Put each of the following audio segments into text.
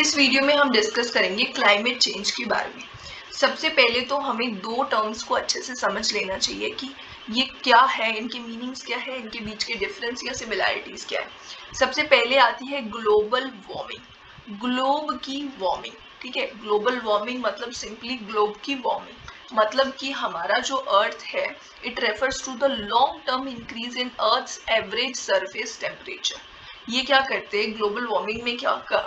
इस वीडियो में हम डिस्कस करेंगे क्लाइमेट चेंज के बारे में। सबसे पहले तो हमें दो टर्म्स को अच्छे से समझ लेना चाहिए कि ये क्या है, इनके मीनिंग्स क्या है, इनके बीच के डिफरेंस या सिमिलैरिटीज क्या है। सबसे पहले आती है ग्लोबल वार्मिंग, ग्लोब की वार्मिंग। ठीक है, ग्लोबल वार्मिंग मतलब सिंपली ग्लोब की वार्मिंग, मतलब कि हमारा जो अर्थ है it refers to the long term increase in earth's average surface temperature. ये क्या करते हैं ग्लोबल वार्मिंग में,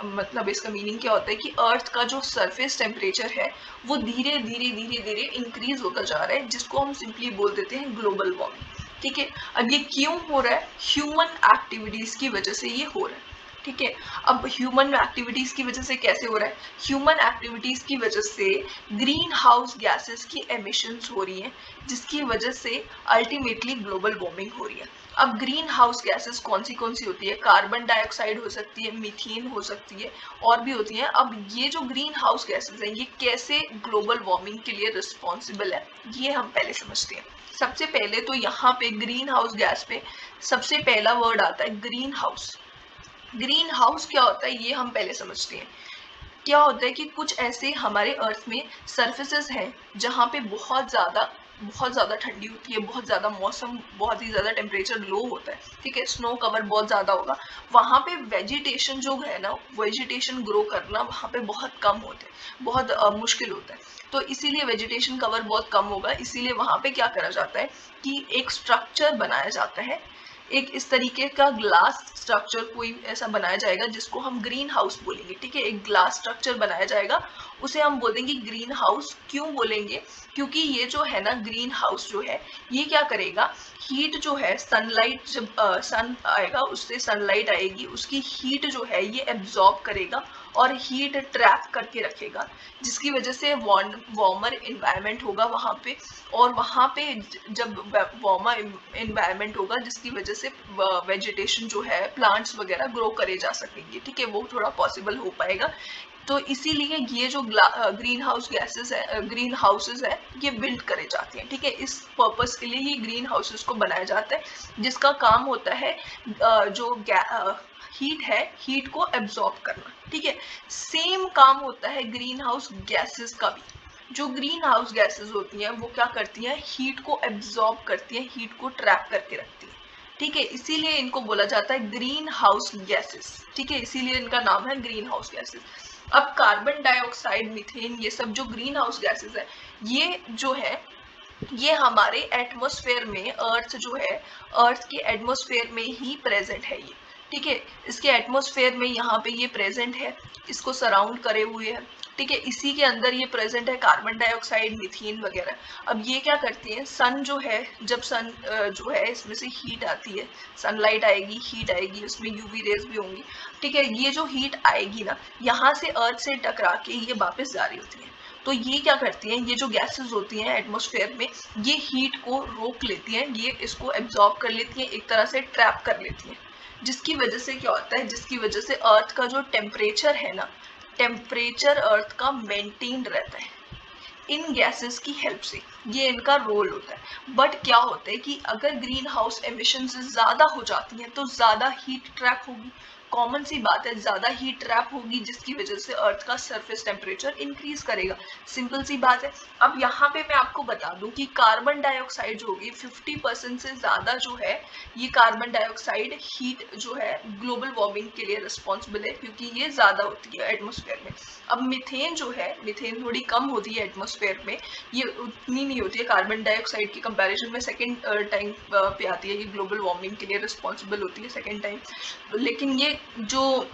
मतलब इसका मीनिंग क्या होता है कि अर्थ का जो सरफेस टेम्परेचर है वो धीरे धीरे धीरे धीरे इंक्रीज होता जा रहा है, जिसको हम सिंपली बोल देते हैं ग्लोबल वार्मिंग। ठीक है, अब ये क्यों हो रहा है? ह्यूमन एक्टिविटीज की वजह से ये हो रहा है। ठीक है, अब ह्यूमन एक्टिविटीज की वजह से कैसे हो रहा है? ह्यूमन एक्टिविटीज की वजह से ग्रीन हाउस गैसेस की एमिशंस हो रही हैं, जिसकी वजह से अल्टीमेटली ग्लोबल वार्मिंग हो रही है। अब ग्रीन हाउस गैसेस कौन सी होती है? कार्बन डाइऑक्साइड हो सकती है, मीथेन हो सकती है, और भी होती है। अब ये जो ग्रीन हाउस गैसेस हैं ये कैसे ग्लोबल वार्मिंग के लिए रिस्पॉन्सिबल है, ये हम पहले समझते हैं। सबसे पहले तो यहाँ पे ग्रीन हाउस गैस पे सबसे पहला वर्ड आता है ग्रीन हाउस। ग्रीन हाउस क्या होता है ये हम पहले समझते हैं। क्या होता है कि कुछ ऐसे हमारे अर्थ में सरफेसेस हैं जहाँ पे बहुत ज़्यादा ठंडी होती है, बहुत ज़्यादा मौसम, बहुत ही ज़्यादा टेम्परेचर लो होता है। ठीक है, स्नो कवर बहुत ज़्यादा होगा, वहाँ पे वेजिटेशन जो है ना, वेजिटेशन ग्रो करना वहाँ पे बहुत कम होता है, बहुत मुश्किल होता है। तो इसीलिए वेजिटेशन कवर बहुत कम होगा, इसीलिए वहाँ पे क्या करा जाता है कि एक स्ट्रक्चर बनाया जाता है, एक इस तरीके का ग्लास स्ट्रक्चर कोई ऐसा बनाया जाएगा जिसको हम ग्रीन हाउस बोलेंगे। ठीक है, एक ग्लास स्ट्रक्चर बनाया जाएगा, उसे हम बोलेंगे ग्रीन हाउस। क्यों बोलेंगे? क्योंकि ये जो है ना ग्रीन हाउस जो है ये क्या करेगा, हीट जो है, सनलाइट जब सन आएगा उससे सनलाइट आएगी, उसकी हीट जो है ये एब्जॉर्ब करेगा और हीट ट्रैप करके रखेगा, जिसकी वजह से वार्मर इन्वायरमेंट होगा वहाँ पे। और वहाँ पे जब वार्मर इन्वायरमेंट होगा जिसकी वजह से वेजिटेशन जो है, प्लांट्स वगैरह ग्रो करे जा सकेंगे। ठीक है, वो थोड़ा पॉसिबल हो पाएगा। तो इसीलिए ये जो ग्रीन हाउस गैसेस है, ग्रीन हाउसेस है, ये बिल्ड करे जाते हैं। ठीक है, इस पर्पस के लिए ही ग्रीन हाउसेस को बनाया जाता है, जिसका काम होता है जो हीट है, हीट को एब्जॉर्ब करना। ठीक है, सेम काम होता है ग्रीन हाउस गैसेस का भी। जो ग्रीन हाउस गैसेस होती हैं वो क्या करती हैं, हीट को एब्जॉर्ब करती हैं, हीट को ट्रैप करके रखती हैं। ठीक है, इसीलिए इनको बोला जाता है ग्रीन हाउस गैसेस। ठीक है, इसीलिए इनका नाम है ग्रीन हाउस गैसेस। अब कार्बन डाइऑक्साइड, मीथेन, ये सब जो ग्रीन हाउस गैसेस है, ये जो है ये हमारे एटमॉस्फेयर में, अर्थ जो है, अर्थ के एटमॉस्फेयर में ही प्रेजेंट है ये। ठीक है, इसके एटमॉस्फेयर में यहाँ पे ये प्रेजेंट है, इसको सराउंड करे हुए है। ठीक है, इसी के अंदर ये प्रेजेंट है कार्बन डाइऑक्साइड, मीथेन वगैरह। अब ये क्या करती है, सन जो है, जब सन जो है इसमें से हीट आती है, सनलाइट आएगी, हीट आएगी, उसमें यूवी रेज भी होंगी। ठीक है, ये जो हीट आएगी ना, यहाँ से अर्थ से टकरा के ये वापस जा रही होती है। तो ये क्या करती हैं, ये जो गैसेस होती हैं एटमॉस्फेयर में, ये हीट को रोक लेती हैं, ये इसको एब्जॉर्ब कर लेती हैं, एक तरह से ट्रैप कर लेती हैं, जिसकी वजह से क्या होता है, जिसकी वजह से अर्थ का जो टेम्परेचर है ना, टेम्परेचर अर्थ का मेंटेन्ड रहता है इन गैसेस की हेल्प से। ये इनका रोल होता है। बट क्या होता है कि अगर ग्रीन हाउस एमिशन ज्यादा हो जाती हैं तो ज्यादा हीट ट्रैप होगी। कॉमन सी बात है, ज्यादा हीट ट्रैप होगी, जिसकी वजह से अर्थ का सरफेस टेम्परेचर इंक्रीज करेगा। सिंपल सी बात है। अब यहाँ पे मैं आपको बता दूं कि कार्बन डाइऑक्साइड जो होगी 50% से ज्यादा जो है, ये कार्बन डाइऑक्साइड हीट जो है ग्लोबल वार्मिंग के लिए रिस्पॉन्सिबल है, क्योंकि ये ज्यादा होती है एटमॉस्फेयर में। अब मीथेन जो है, मीथेन थोड़ी कम होती है एटमॉस्फेयर में, ये उतनी नहीं होती है कार्बन डाइऑक्साइड की कंपैरिजन में, सेकंड टाइम पे आती है, ये ग्लोबल वार्मिंग के लिए रिस्पॉन्सिबल होती है सेकंड टाइम। लेकिन ये जो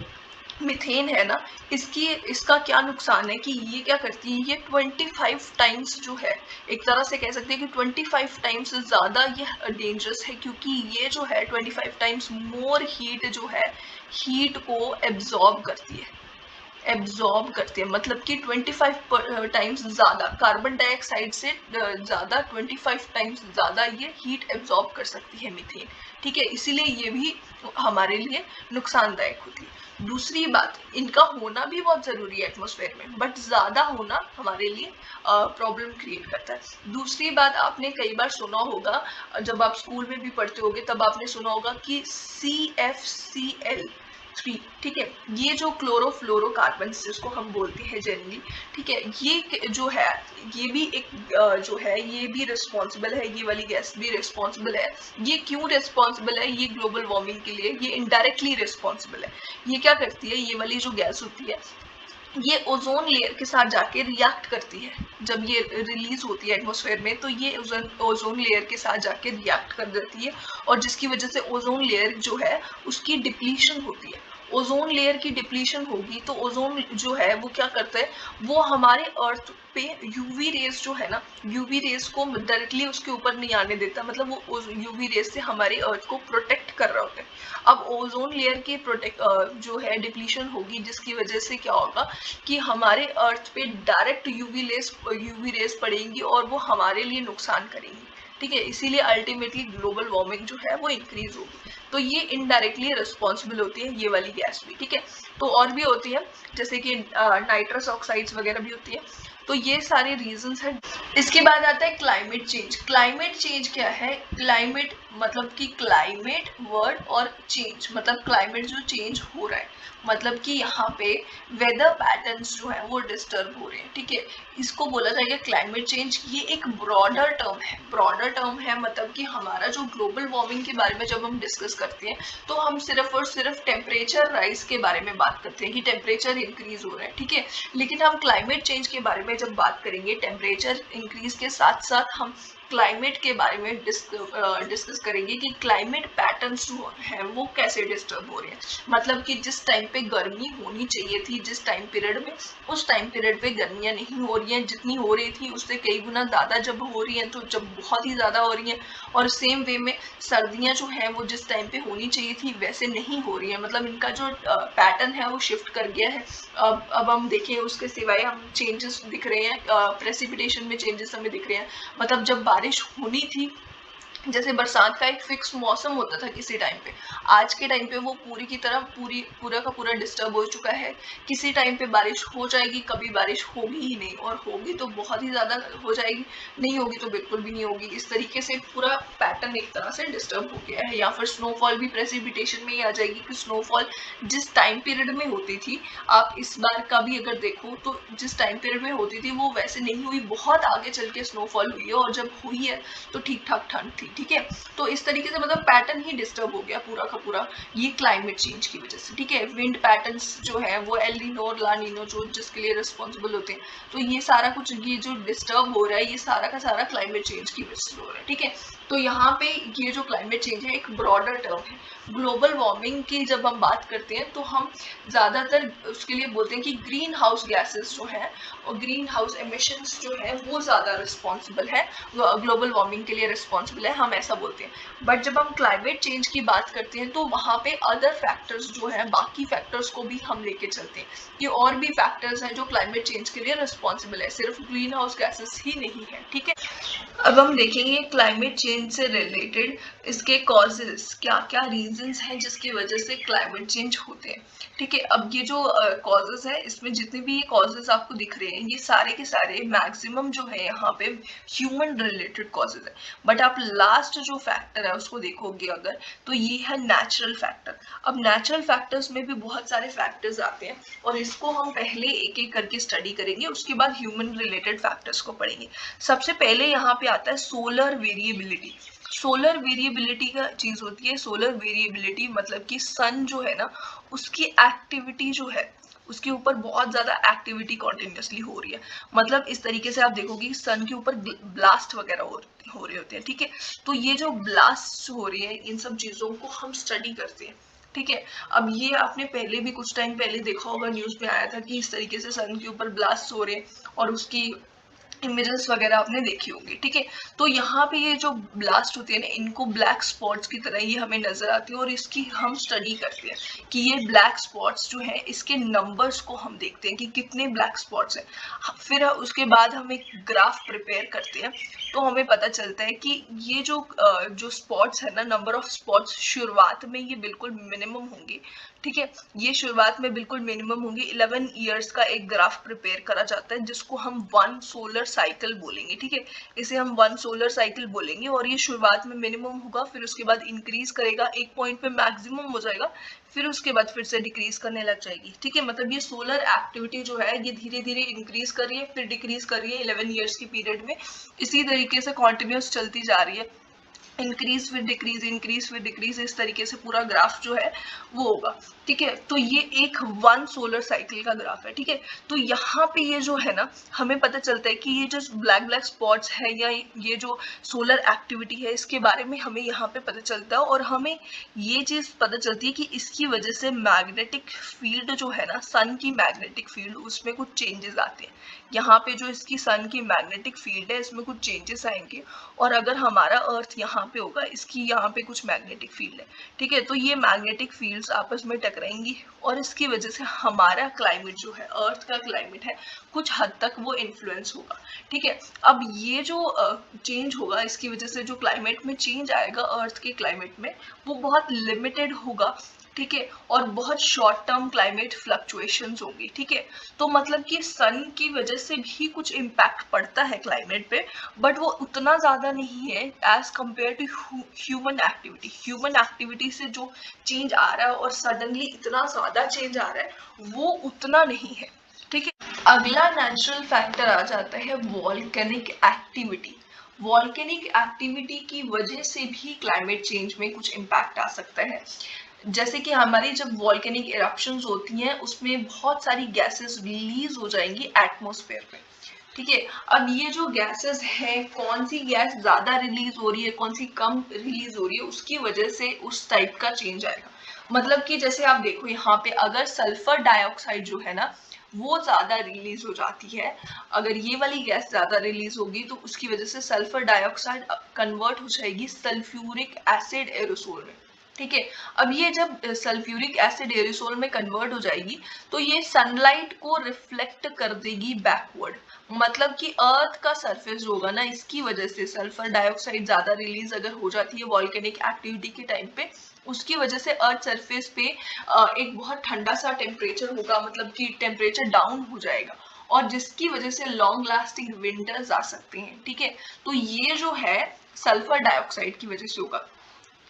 मीथेन है ना, इसका क्या नुकसान है कि ये क्या करती है, ये 25 टाइम्स जो है, एक तरह से कह सकते हैं कि 25 टाइम्स से ज़्यादा ये डेंजरस है, क्योंकि ये जो है 25 टाइम्स मोर हीट जो है, हीट को एब्जॉर्ब करती है, मतलब कि 25 टाइम्स ज़्यादा, कार्बन डाइऑक्साइड से ज़्यादा, 25 टाइम्स ज़्यादा ये हीट एब्जॉर्ब कर सकती है मीथेन। ठीक है, इसीलिए ये भी हमारे लिए नुकसानदायक होती है। दूसरी बात, इनका होना भी बहुत ज़रूरी है एटमॉस्फेयर में, बट ज़्यादा होना हमारे लिए प्रॉब्लम क्रिएट करता है। दूसरी बात, आपने कई बार सुना होगा, जब आप स्कूल में भी पढ़ते होगे तब आपने सुना होगा कि CFCl, 3, ठीक है। ये जो क्लोरोफ्लोरोकार्बन जिसको हम बोलते हैं जनरली, ठीक है, ये जो है ये भी एक जो है ये भी रिस्पॉन्सिबल है, ये वाली गैस भी रिस्पॉन्सिबल है। ये क्यों रिस्पॉन्सिबल है? ये ग्लोबल वार्मिंग के लिए ये इनडायरेक्टली रिस्पॉन्सिबल है। ये क्या करती है? ये वाली जो गैस होती है ये ओजोन लेयर के साथ जाके रिएक्ट करती है। जब ये रिलीज होती है एटमॉस्फेयर में तो ये ओजोन लेयर के साथ जाके रिएक्ट कर देती है, और जिसकी वजह से ओजोन लेयर जो है उसकी डिप्लीशन होती है। ओजोन लेयर की डिप्लीशन होगी तो ओजोन जो है वो क्या करता है, वो हमारे अर्थ पे यूवी रेज जो है ना, यूवी रेज को डायरेक्टली उसके ऊपर नहीं आने देता, मतलब वो यूवी रेज से हमारे अर्थ को प्रोटेक्ट कर रहा होता है। अब ओजोन लेयर की जो है डिप्लीशन होगी, जिसकी वजह से क्या होगा कि हमारे अर्थ पे डायरेक्ट यूवी रेज पड़ेंगी और वो हमारे लिए नुकसान करेंगी, ठीक है। इसीलिए अल्टीमेटली ग्लोबल वार्मिंग जो है वो इंक्रीज होगी। तो ये इनडायरेक्टली रिस्पॉन्सिबल होती है ये वाली गैस भी, ठीक है। तो और भी होती है जैसे कि नाइट्रस ऑक्साइड्स वगैरह भी होती है। तो ये सारे रीजंस हैं। इसके बाद आता है क्लाइमेट चेंज। क्लाइमेट चेंज क्या है? क्लाइमेट मतलब कि क्लाइमेट वर्ड और चेंज मतलब क्लाइमेट जो चेंज हो रहा है, मतलब कि यहाँ पे वेदर पैटर्न्स जो है वो डिस्टर्ब हो रहे हैं, ठीक है। इसको बोला जाएगा क्लाइमेट चेंज। ये एक ब्रॉडर टर्म है, ब्रॉडर टर्म है, मतलब कि हमारा जो ग्लोबल वार्मिंग के बारे में जब हम डिस्कस करते हैं तो हम सिर्फ और सिर्फ टेम्परेचर राइज के बारे में बात करते हैं कि टेम्परेचर इंक्रीज हो रहा है, ठीक है। लेकिन हम क्लाइमेट चेंज के बारे में जब बात करेंगे, टेम्परेचर इंक्रीज के साथ साथ हम क्लाइमेट के बारे में डिस्कस करेंगे कि क्लाइमेट पैटर्न्स जो है वो कैसे डिस्टर्ब हो रहे हैं। मतलब कि जिस टाइम पे गर्मी होनी चाहिए थी, जिस टाइम पीरियड में, उस टाइम पीरियड पे गर्मियां नहीं हो रही हैं, जितनी हो रही थी उससे कई गुना ज़्यादा जब हो रही हैं, तो जब बहुत ही ज़्यादा हो रही हैं। और सेम वे में सर्दियाँ जो हैं वो जिस टाइम पे होनी चाहिए थी वैसे नहीं हो रही हैं, मतलब इनका जो पैटर्न है वो शिफ्ट कर गया है। अब हम देखें उसके सिवाय हम चेंजेस दिख रहे हैं, प्रेसिपिटेशन में चेंजेस हमें दिख रहे हैं। मतलब जब बारिश होनी थी, जैसे बरसात का एक फिक्स मौसम होता था किसी टाइम पे, आज के टाइम पे वो पूरी की तरह पूरा का पूरा डिस्टर्ब हो चुका है। किसी टाइम पे बारिश हो जाएगी, कभी बारिश होगी ही नहीं, और होगी तो बहुत ही ज़्यादा हो जाएगी, नहीं होगी तो बिल्कुल भी नहीं होगी। इस तरीके से पूरा पैटर्न एक तरह से डिस्टर्ब हो गया है। या फिर स्नोफॉल भी प्रेसिपिटेशन में ही आ जाएगी कि स्नोफॉल जिस टाइम पीरियड में होती थी, आप इस बार का भी अगर देखो तो जिस टाइम पीरियड में होती थी वो वैसे नहीं हुई, बहुत आगे चल के स्नोफॉल हुई है, और जब हुई है तो ठीक ठाक ठंड थी, ठीक है। तो इस तरीके से मतलब पैटर्न ही डिस्टर्ब हो गया पूरा का पूरा, ये क्लाइमेट चेंज की वजह से, ठीक है। विंड पैटर्न्स जो है वो एल नीनो और ला नीनो जो जिसके लिए रिस्पॉन्सिबल होते हैं, तो ये सारा कुछ ये जो डिस्टर्ब हो रहा है ये सारा का सारा क्लाइमेट चेंज की वजह से हो रहा है, ठीक है। तो यहाँ पे ये जो क्लाइमेट चेंज है एक ब्रॉडर टर्म है। ग्लोबल वार्मिंग की जब हम बात करते हैं तो हम ज़्यादातर उसके लिए बोलते हैं कि ग्रीन हाउस गैसेस जो है और ग्रीन हाउस एमिशंस जो है वो ज़्यादा रिस्पॉन्सिबल है, ग्लोबल वार्मिंग के लिए रिस्पॉन्सिबल है, हम ऐसा बोलते हैं। बट जब हम क्लाइमेट चेंज की बात करते हैं तो वहाँ पे अदर फैक्टर्स जो है, बाकी फैक्टर्स को भी हम लेके चलते हैं कि और भी फैक्टर्स हैं जो क्लाइमेट चेंज के लिए रिस्पॉन्सिबल है, सिर्फ ग्रीन हाउस गैसेस ही नहीं है, ठीक है। अब हम देखेंगे क्लाइमेट चेंज से रिलेटेड इसके कॉजेस, क्या क्या रीजंस हैं जिसकी वजह से क्लाइमेट चेंज होते हैं, ठीक है। अब ये जो कॉजेस है, इसमें जितने भी ये कॉजेस आपको दिख रहे हैं ये सारे के सारे मैक्सिमम जो है यहाँ पे ह्यूमन रिलेटेड कॉजेस है। बट आप लास्ट जो फैक्टर है उसको देखोगे अगर, तो ये है नेचुरल फैक्टर। अब नेचुरल फैक्टर्स में भी बहुत सारे फैक्टर्स आते हैं और इसको हम पहले एक एक करके स्टडी करेंगे, उसके बाद ह्यूमन रिलेटेड फैक्टर्स को पढ़ेंगे। सबसे पहले यहाँ पे आता है सोलर वेरिएबिलिटी। सोलर वेरिएबिलिटी का चीज होती है, सोलर वेरिएबिलिटी मतलब कि सन जो है ना उसकी एक्टिविटी जो है उसके ऊपर बहुत ज्यादा एक्टिविटी कॉन्टिन्यूसली हो रही है। मतलब इस तरीके से आप देखोगे कि सन के ऊपर ब्लास्ट वगैरह हो रहे होते हैं, ठीक है। तो ये जो ब्लास्ट हो रही है इन सब चीजों को हम स्टडी करते हैं, ठीक है। अब ये आपने पहले भी कुछ टाइम पहले देखा होगा, न्यूज में आया था कि इस तरीके से सन के ऊपर ब्लास्ट हो रहे हैं और उसकी इमेजेस वगैरह आपने देखी होंगी, ठीक है। तो यहाँ पे ये जो ब्लास्ट होती है ना, इनको ब्लैक स्पॉट्स की तरह ये हमें नजर आती है और इसकी हम स्टडी करते हैं कि ये ब्लैक स्पॉट्स जो है इसके नंबर्स को हम देखते हैं कि कितने ब्लैक स्पॉट्स हैं। फिर उसके बाद हम एक ग्राफ प्रिपेयर करते हैं तो हमें पता चलता है कि ये जो स्पॉट्स है ना, नंबर ऑफ स्पॉट्स शुरुआत में ये बिल्कुल मिनिमम होंगे, ठीक है, ये शुरुआत में बिल्कुल मिनिमम होंगे। 11 ईयर्स का एक ग्राफ प्रिपेयर करा जाता है जिसको हम 1 सोलर साइकिल बोलेंगे। ठीक है, इसे हम 1 सोलर साइकिल बोलेंगे और ये शुरुआत में मिनिमम होगा, फिर उसके बाद इंक्रीज करेगा, एक पॉइंट पे मैक्सिमम हो जाएगा, फिर उसके बाद फिर से डिक्रीज करने लग जाएगी। ठीक है, मतलब ये सोलर एक्टिविटी जो है ये धीरे धीरे इंक्रीज कर रही है, फिर डिक्रीज कर रही है 11 ईयर्स की पीरियड में। इसी तरीके से कॉन्टिन्यूस चलती जा रही है, इंक्रीज फिर डिक्रीज, इंक्रीज फिर डिक्रीज, इस तरीके से पूरा ग्राफ जो है वो होगा। ठीक है, तो ये एक 1 सोलर साइकिल का ग्राफ है। ठीक है, तो यहाँ पे ये जो है ना, हमें पता चलता है कि ये जो ब्लैक ब्लैक स्पॉट्स है या ये जो सोलर एक्टिविटी है इसके बारे में हमें यहाँ पे पता चलता है, और हमें ये चीज पता चलती है कि इसकी वजह से मैग्नेटिक फील्ड जो है ना, सन की मैग्नेटिक फील्ड, उसमें कुछ चेंजेस आते हैं। यहाँ पे जो इसकी सन की मैग्नेटिक फील्ड है इसमें कुछ चेंजेस आएंगे, और अगर हमारा अर्थ यहाँ पे होगा, इसकी यहाँ पे कुछ मैग्नेटिक फील्ड है। ठीक है, तो ये मैग्नेटिक फील्ड्स आपस में टकराएंगी और इसकी वजह से हमारा क्लाइमेट जो है, अर्थ का क्लाइमेट है, कुछ हद तक वो इन्फ्लुएंस होगा। ठीक है, अब ये जो चेंज होगा, इसकी वजह से जो क्लाइमेट में चेंज आएगा अर्थ के क्लाइमेट में, वो बहुत लिमिटेड होगा। ठीक है, और बहुत शॉर्ट टर्म क्लाइमेट फ्लक्चुएशंस होंगी। ठीक है, तो मतलब कि सन की वजह से भी कुछ इम्पैक्ट पड़ता है क्लाइमेट पे, बट वो उतना ज्यादा नहीं है as compare to human activity. Human activity से जो चेंज आ रहा है और सडनली इतना ज्यादा चेंज आ रहा है, वो उतना नहीं है। ठीक है, अगला नेचुरल फैक्टर आ जाता है वॉल्केनिक एक्टिविटी। वॉल्केनिक एक्टिविटी की वजह से भी क्लाइमेट चेंज में कुछ इम्पैक्ट आ सकता है। जैसे कि हमारी जब वॉल्केनिक इरप्शंस होती हैं उसमें बहुत सारी गैसेस रिलीज हो जाएंगी एटमॉस्फेयर में। ठीक है, अब ये जो गैसेस हैं, कौन सी गैस ज्यादा रिलीज हो रही है, कौन सी कम रिलीज हो रही है, उसकी वजह से उस टाइप का चेंज आएगा। मतलब कि जैसे आप देखो यहाँ पे, अगर सल्फर डाइऑक्साइड जो है ना वो ज्यादा रिलीज हो जाती है, अगर ये वाली गैस ज्यादा रिलीज होगी तो उसकी वजह से सल्फर डाइऑक्साइड कन्वर्ट हो जाएगी सल्फ्यूरिक एसिड एरोसोल में। ठीक है, अब ये जब सल्फ्यूरिक एसिड एरोसोल में कन्वर्ट हो जाएगी तो ये सनलाइट को रिफ्लेक्ट कर देगी बैकवर्ड। मतलब कि अर्थ का सरफेस जो होगा ना, इसकी वजह से सल्फर डाइऑक्साइड ज्यादा रिलीज अगर हो जाती है वॉल्केनिक एक्टिविटी के टाइम पे, उसकी वजह से अर्थ सरफेस पे एक बहुत ठंडा सा टेम्परेचर होगा, मतलब कि टेम्परेचर डाउन हो जाएगा, और जिसकी वजह से लॉन्ग लास्टिंग विंटर्स आ सकते हैं। ठीक है, तो ये जो है सल्फर डाइऑक्साइड की वजह से होगा।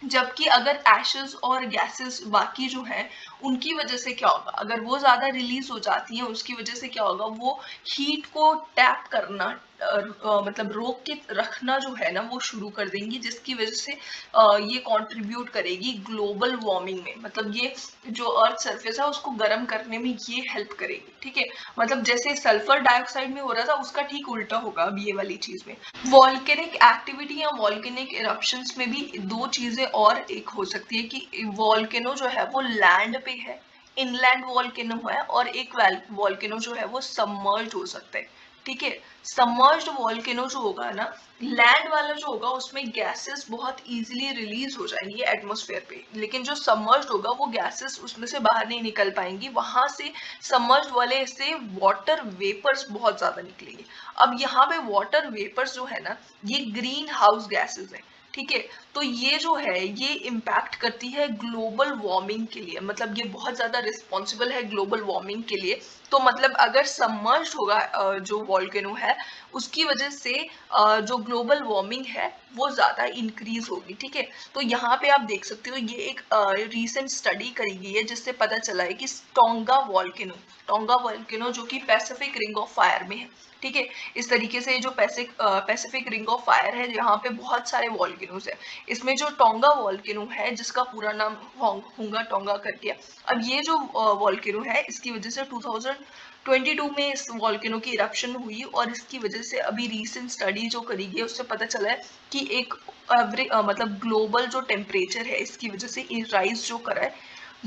जबकि अगर एशेस और गैसेस बाकी जो है उनकी वजह से क्या होगा, अगर वो ज्यादा रिलीज हो जाती है उसकी वजह से क्या होगा, वो हीट को टैप करना, मतलब रोक के रखना जो है ना वो शुरू कर देंगी, जिसकी वजह से ये कंट्रीब्यूट करेगी ग्लोबल वार्मिंग में। मतलब ये जो अर्थ सरफेस है उसको गर्म करने में ये हेल्प करेगी। ठीक है, मतलब जैसे सल्फर डाइऑक्साइड में हो रहा था उसका ठीक उल्टा होगा अब ये वाली चीज में। वॉल्केनिक एक्टिविटी या वॉल्केनिक इरप्शंस में भी दो चीजें और एक हो सकती है कि वॉल्केनो जो है वो लैंड पे है, इनलैंड वॉल्केनो है, और एक वॉल्केनो जो है वो सबमर्ज्ड हो सकता है। ठीक है, सबमर्ज्ड वॉल्केनो जो होगा ना, लैंड वाला जो होगा उसमें गैसेस बहुत इजीली रिलीज हो जाएंगी एटमॉस्फेयर पे, लेकिन जो सबमर्ज्ड होगा वो गैसेस उसमें से बाहर नहीं निकल पाएंगी, वहां से सबमर्ज्ड वाले से वाटर वेपर्स बहुत ज्यादा निकलेंगे। अब यहाँ पे वाटर वेपर्स जो है ना, ये ग्रीन हाउस गैसेस है। ठीक है, तो ये जो है ये इम्पैक्ट करती है ग्लोबल वार्मिंग के लिए, मतलब ये बहुत ज्यादा रिस्पॉन्सिबल है ग्लोबल वार्मिंग के लिए। तो मतलब अगर सबमर्ज्ड होगा जो वॉल्केनो है, उसकी वजह से जो ग्लोबल वार्मिंग है वो ज्यादा इंक्रीज होगी। ठीक है, तो यहाँ पे आप देख सकते हो ये एक रीसेंट स्टडी करी गई है जिससे पता चला है कि टोंगा वॉल्केनो जो कि पैसिफिक रिंग ऑफ फायर में है। ठीक है, इस तरीके से जो पैसिफिक रिंग ऑफ फायर है, यहाँ पे बहुत सारे वॉल्केनोज है। इसमें जो टोंगा वॉल्केनो है, जिसका पूरा नाम हुंगा टोंगा करके, अब ये जो वॉल्केनो है इसकी वजह से 2022 में इस वॉल्केनो की इरप्शन हुई, और इसकी वजह से अभी रीसेंट स्टडी जो करी गई है उससे पता चला है कि एक मतलब ग्लोबल जो टेम्परेचर है इसकी वजह से राइज जो करा है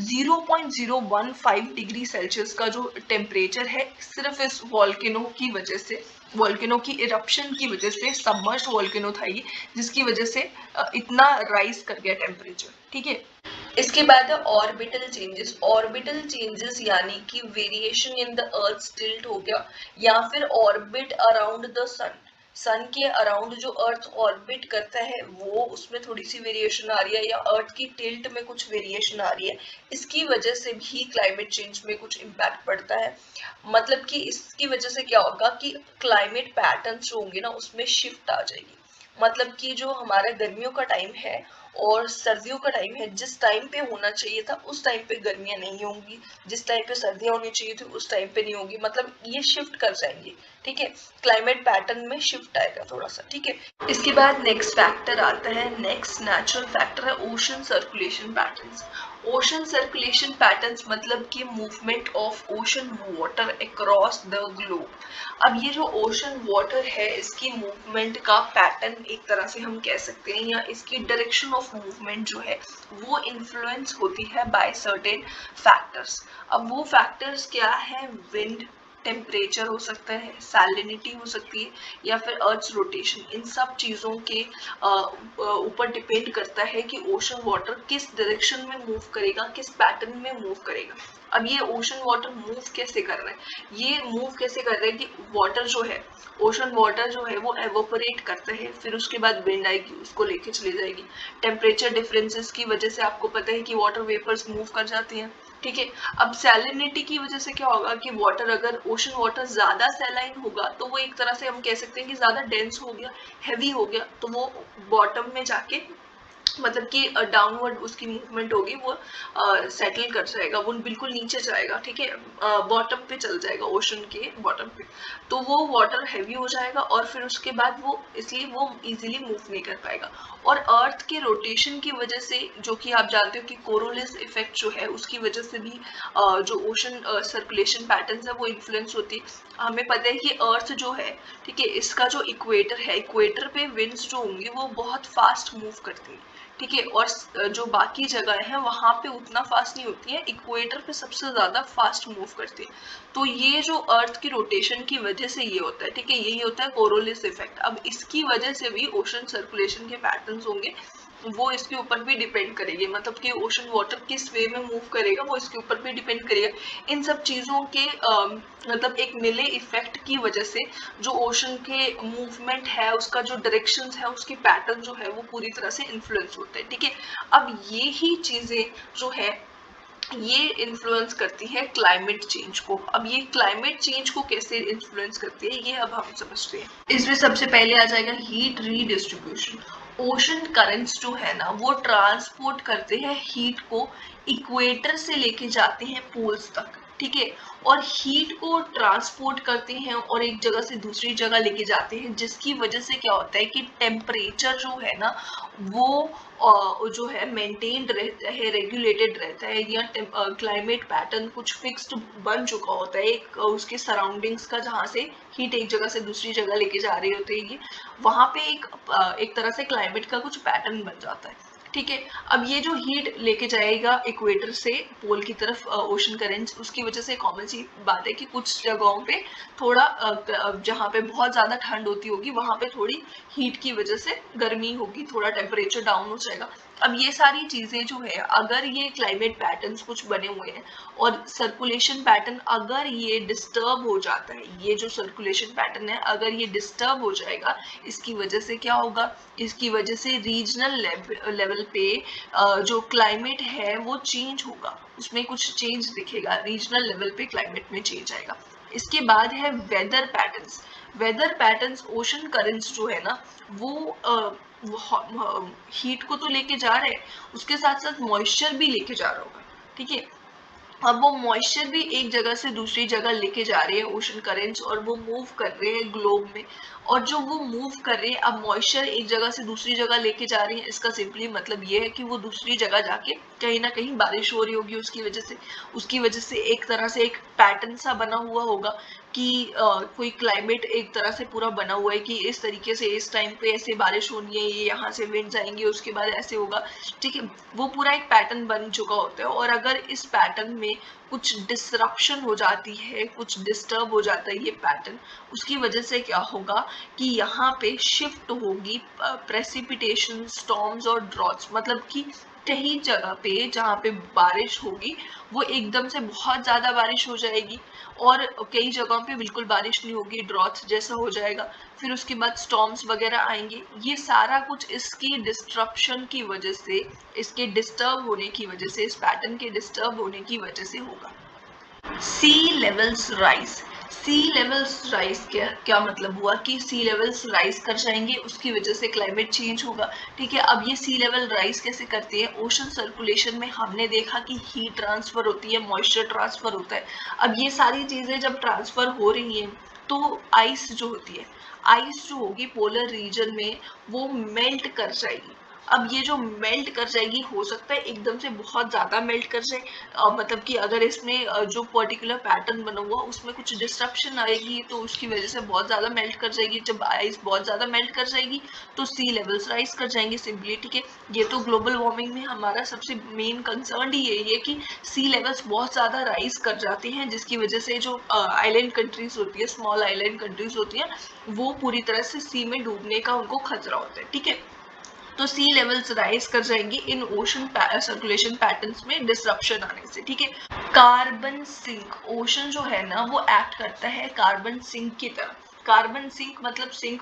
0.015 डिग्री सेल्सियस का जो टेम्परेचर है, सिर्फ इस वॉल्केनो की वजह से, वॉल्केनो की इरप्शन की वजह से, सबमर्ज्ड वॉल्केनो था ये, जिसकी वजह से इतना राइज कर गया टेम्परेचर। ठीक है, इसके बाद है ऑर्बिटल चेंजेस। ऑर्बिटल चेंजेस यानी कि variation in the earth tilt हो गया, या फिर ऑर्बिट अराउंड द सन। सन के अराउंड जो अर्थ ऑर्बिट करता है वो उसमें थोड़ी सी वेरिएशन आ रही है, या अर्थ की टिल्ट में कुछ वेरिएशन आ रही है, इसकी वजह से भी क्लाइमेट चेंज में कुछ इम्पैक्ट पड़ता है। मतलब कि इसकी वजह से क्या होगा कि क्लाइमेट पैटर्न्स जो होंगे ना उसमें शिफ्ट आ जाएगी। मतलब कि जो हमारा गर्मियों का टाइम है और सर्दियों का टाइम है, जिस टाइम पे होना चाहिए था उस टाइम पे गर्मियां नहीं होंगी, जिस टाइम पे सर्दियां होनी चाहिए थी उस टाइम पे नहीं होगी, मतलब ये शिफ्ट कर जाएंगे। ठीक है, क्लाइमेट पैटर्न में शिफ्ट आएगा थोड़ा सा। ठीक है, इसके बाद नेक्स्ट फैक्टर आता है, नेक्स्ट नेचुरल फैक्टर है ocean circulation patterns. Ocean circulation patterns मतलब कि movement of ocean water across the globe. अब ये जो ओशन वाटर है इसकी मूवमेंट का पैटर्न एक तरह से हम कह सकते हैं, या इसकी डायरेक्शन ऑफ मूवमेंट जो है वो इन्फ्लुएंस होती है बाय सर्टेन फैक्टर्स। अब वो फैक्टर्स क्या है, विंड, टेम्परेचर हो सकता है, सैलिनिटी हो सकती है, या फिर अर्थ रोटेशन। इन सब चीज़ों के ऊपर डिपेंड करता है कि ओशन वाटर किस डायरेक्शन में मूव करेगा, किस पैटर्न में मूव करेगा। अब ये ओशन वाटर मूव कैसे कर रहा है, ये मूव कैसे कर रहा है कि वाटर जो है, ओशन वाटर जो है वो एवोपरेट करता है, फिर उसके बाद विंड आएगी उसको लेके चली जाएगी। टेम्परेचर डिफरेंसेस की वजह से आपको पता है कि वाटर वेपर्स मूव कर जाती हैं। ठीक है, अब सैलिनिटी की वजह से क्या होगा कि वाटर, अगर ओशन वाटर ज्यादा सैलाइन होगा तो वो एक तरह से हम कह सकते हैं कि ज्यादा डेंस हो गया, हैवी हो गया, तो वो बॉटम में जाके मतलब कि डाउनवर्ड उसकी मूवमेंट होगी, वो सेटल कर जाएगा, वो बिल्कुल नीचे जाएगा। ठीक है, बॉटम पे चल जाएगा, ओशन के बॉटम पे, तो वो वाटर हैवी हो जाएगा और फिर उसके बाद वो, इसलिए वो इजीली मूव नहीं कर पाएगा। और अर्थ के रोटेशन की वजह से, जो कि आप जानते हो कि कोरोलिस इफेक्ट जो है उसकी वजह से भी जो ओशन सर्कुलेशन पैटर्न है वो इन्फ्लुएंस होती है। हमें पता है कि अर्थ जो है, ठीक है, इसका जो इक्वेटर है, इक्वेटर पे विंड्स जो होंगी वो बहुत फास्ट मूव करती है। ठीक है, और जो बाकी जगह है वहां पे उतना फास्ट नहीं होती है, इक्वेटर पे सबसे ज्यादा फास्ट मूव करती है। तो ये जो अर्थ की रोटेशन की वजह से ये होता है। ठीक है, यही होता है कोरोलिस इफेक्ट। अब इसकी वजह से भी ओशन सर्कुलेशन के पैटर्न्स होंगे, वो इसके ऊपर भी डिपेंड करेगी, मतलब कि ओशन वाटर किस वे में मूव करेगा वो इसके ऊपर भी डिपेंड करेगा। इन सब चीजों के मतलब एक मिले इफेक्ट की वजह से जो ओशन के मूवमेंट है, उसका जो डायरेक्शंस है, उसके पैटर्न जो है वो पूरी तरह से इन्फ्लुएंस होते हैं। ठीक है, अब ये ही चीजें जो है ये इन्फ्लुएंस करती है क्लाइमेट चेंज को। अब ये क्लाइमेट चेंज को कैसे इन्फ्लुएंस करती है ये अब हम समझते हैं। इसमें सबसे पहले आ जाएगा हीट रीडिस्ट्रीब्यूशन। ओशन करंट्स जो है ना वो ट्रांसपोर्ट करते हैं हीट को, इक्वेटर से लेके जाते हैं पोल्स तक। ठीक है, और हीट को ट्रांसपोर्ट करते हैं और एक जगह से दूसरी जगह लेके जाते हैं, जिसकी वजह से क्या होता है कि टेम्परेचर जो है ना वो जो है मेंटेन्ड रहता है, रेगुलेटेड रहता है, या क्लाइमेट पैटर्न कुछ फिक्स्ड बन चुका होता है एक उसके सराउंडिंग्स का, जहाँ से हीट एक जगह से दूसरी जगह लेके जा रही होती है, वहां पे एक तरह से क्लाइमेट का कुछ पैटर्न बन जाता है। ठीक है, अब ये जो हीट लेके जाएगा इक्वेटर से पोल की तरफ ओशन करेंट्स, उसकी वजह से कॉमन सी बात है कि कुछ जगहों पे थोड़ा जहाँ पे बहुत ज्यादा ठंड होती होगी वहां पे थोड़ी हीट की वजह से गर्मी होगी, थोड़ा टेम्परेचर डाउन हो जाएगा। अब ये सारी चीजें जो है, अगर ये क्लाइमेट पैटर्न्स कुछ बने हुए हैं और सर्कुलेशन पैटर्न अगर ये डिस्टर्ब हो जाता है, ये जो सर्कुलेशन पैटर्न है अगर ये डिस्टर्ब हो जाएगा, इसकी वजह से क्या होगा, इसकी वजह से रीजनल लेवल पे जो क्लाइमेट है वो चेंज होगा, उसमें कुछ चेंज दिखेगा, रीजनल लेवल पे क्लाइमेट में चेंज आएगा। इसके बाद है weather patterns. Weather patterns, ocean currents जो है ना वो हीट को तो लेके जा रहे हैं, उसके साथ साथ मॉइस्चर भी लेके जा रहा होगा। ठीक है, अब वो मॉइस्चर भी एक जगह से दूसरी जगह लेके जा रहे हैं ओशन करेंट्स, और वो मूव कर रहे हैं ग्लोब में। और जो वो मूव कर रहे हैं, अब मॉइस्चर एक जगह से दूसरी जगह लेके जा रही है, इसका सिंपली मतलब ये है कि वो दूसरी जगह जाके कहीं ना कहीं बारिश हो रही होगी उसकी वजह से एक तरह से एक पैटर्न सा बना हुआ होगा कि कोई क्लाइमेट एक तरह से पूरा बना हुआ है कि इस तरीके से इस टाइम पे ऐसे बारिश होनी है, ये यहाँ से विंड्स आएंगे, उसके बाद ऐसे होगा। ठीक है, वो पूरा एक पैटर्न बन चुका होता है, और अगर इस पैटर्न में कुछ डिसरप्शन हो जाती है, कुछ डिस्टर्ब हो जाता है ये पैटर्न, उसकी वजह से क्या होगा कि यहाँ पे शिफ्ट होगी प्रेसिपिटेशन, स्टॉर्म्स और ड्रॉट्स। मतलब कि कहीं जगह पे जहाँ पे बारिश होगी वो एकदम से बहुत ज्यादा बारिश हो जाएगी, और कई जगहों पे बिल्कुल बारिश नहीं होगी, ड्रॉट जैसा हो जाएगा। फिर उसके बाद स्टॉर्म्स वगैरह आएंगे। ये सारा कुछ इसकी डिस्ट्रप्शन की वजह से, इसके डिस्टर्ब होने की वजह से, इस पैटर्न के डिस्टर्ब होने की वजह से होगा। सी लेवल्स राइज। सी लेवल्स राइज क्या मतलब हुआ कि सी लेवल्स राइज कर जाएंगे, उसकी वजह से क्लाइमेट चेंज होगा। ठीक है, अब ये सी लेवल राइज कैसे करते हैं? ओशन सर्कुलेशन में हमने देखा कि हीट ट्रांसफर होती है, मॉइस्चर ट्रांसफर होता है। अब ये सारी चीजें जब ट्रांसफर हो रही हैं तो आइस जो होती है, आइस जो होगी पोलर रीजन में, वो मेल्ट कर जाएगी। अब ये जो मेल्ट कर जाएगी, हो सकता है एकदम से बहुत ज्यादा मेल्ट कर जाए, मतलब कि अगर इसमें जो पर्टिकुलर पैटर्न बना हुआ उसमें कुछ डिस्ट्रप्शन आएगी तो उसकी वजह से बहुत ज्यादा मेल्ट कर जाएगी। जब आइस बहुत ज्यादा मेल्ट कर जाएगी तो सी लेवल्स राइज कर जाएंगे सिंपली। ठीक है, ये तो ग्लोबल वार्मिंग में हमारा सबसे मेन कंसर्न ही यही है कि सी लेवल्स बहुत ज्यादा राइज कर जाते हैं, जिसकी वजह से जो आइलैंड कंट्रीज होती है, स्मॉल आइलैंड कंट्रीज होती है, वो पूरी तरह से सी में डूबने का उनको खतरा होता है। ठीक है, तो सी लेवल्स राइज कर जाएंगे इन ओशन सर्कुलेशन पैटर्न्स में डिसरप्शन आने से। ठीक है, कार्बन सिंक, ओशन जो है ना वो एक्ट करता है कार्बन सिंक की तरह। कार्बन सिंक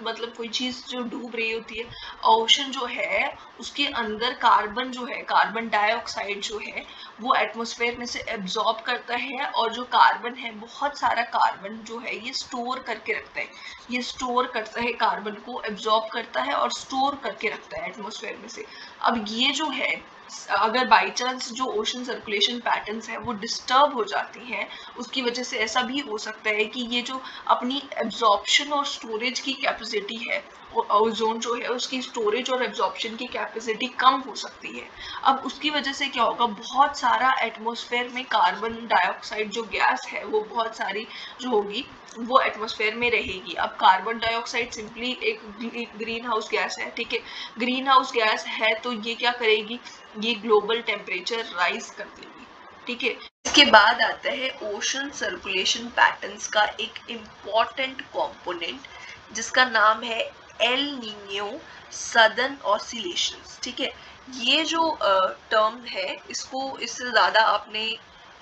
मतलब कोई चीज जो डूब रही होती है। ओशन जो है उसके अंदर कार्बन जो है, कार्बन डाइऑक्साइड जो है, वो एटमॉस्फेयर में से एब्जॉर्ब करता है, और जो कार्बन है, बहुत सारा कार्बन जो है ये स्टोर करके रखता है। ये स्टोर करता है, कार्बन को एब्जॉर्ब करता है और स्टोर करके रखता है एटमॉस्फेयर में से। अब ये जो है, अगर बाई चांस जो ओशन सर्कुलेशन पैटर्न्स है वो डिस्टर्ब हो जाती हैं, उसकी वजह से ऐसा भी हो सकता है कि ये जो अपनी एब्जॉर्प्शन और स्टोरेज की कैपेसिटी है, ओजोन जो है उसकी स्टोरेज और एब्जॉर्प्शन की कैपेसिटी कम हो सकती है। अब उसकी वजह से क्या होगा, बहुत सारा एटमॉस्फेयर में कार्बन डाइऑक्साइड जो गैस है वो बहुत सारी जो होगी वो एटमॉस्फेयर में रहेगी। अब कार्बन डाइऑक्साइड सिंपली एक ग्रीन हाउस गैस है। ठीक है, ग्रीन हाउस गैस है तो ये क्या करेगी, ये ग्लोबल टेम्परेचर राइज कर देगी। ठीक है, इसके बाद आता है ओशन सर्कुलेशन पैटर्न्स का एक इम्पॉर्टेंट कंपोनेंट, जिसका नाम है एल नीनियो सदर्न ऑसिलेशंस। ठीक है, ये जो टर्म है, इसको इससे ज्यादा आपने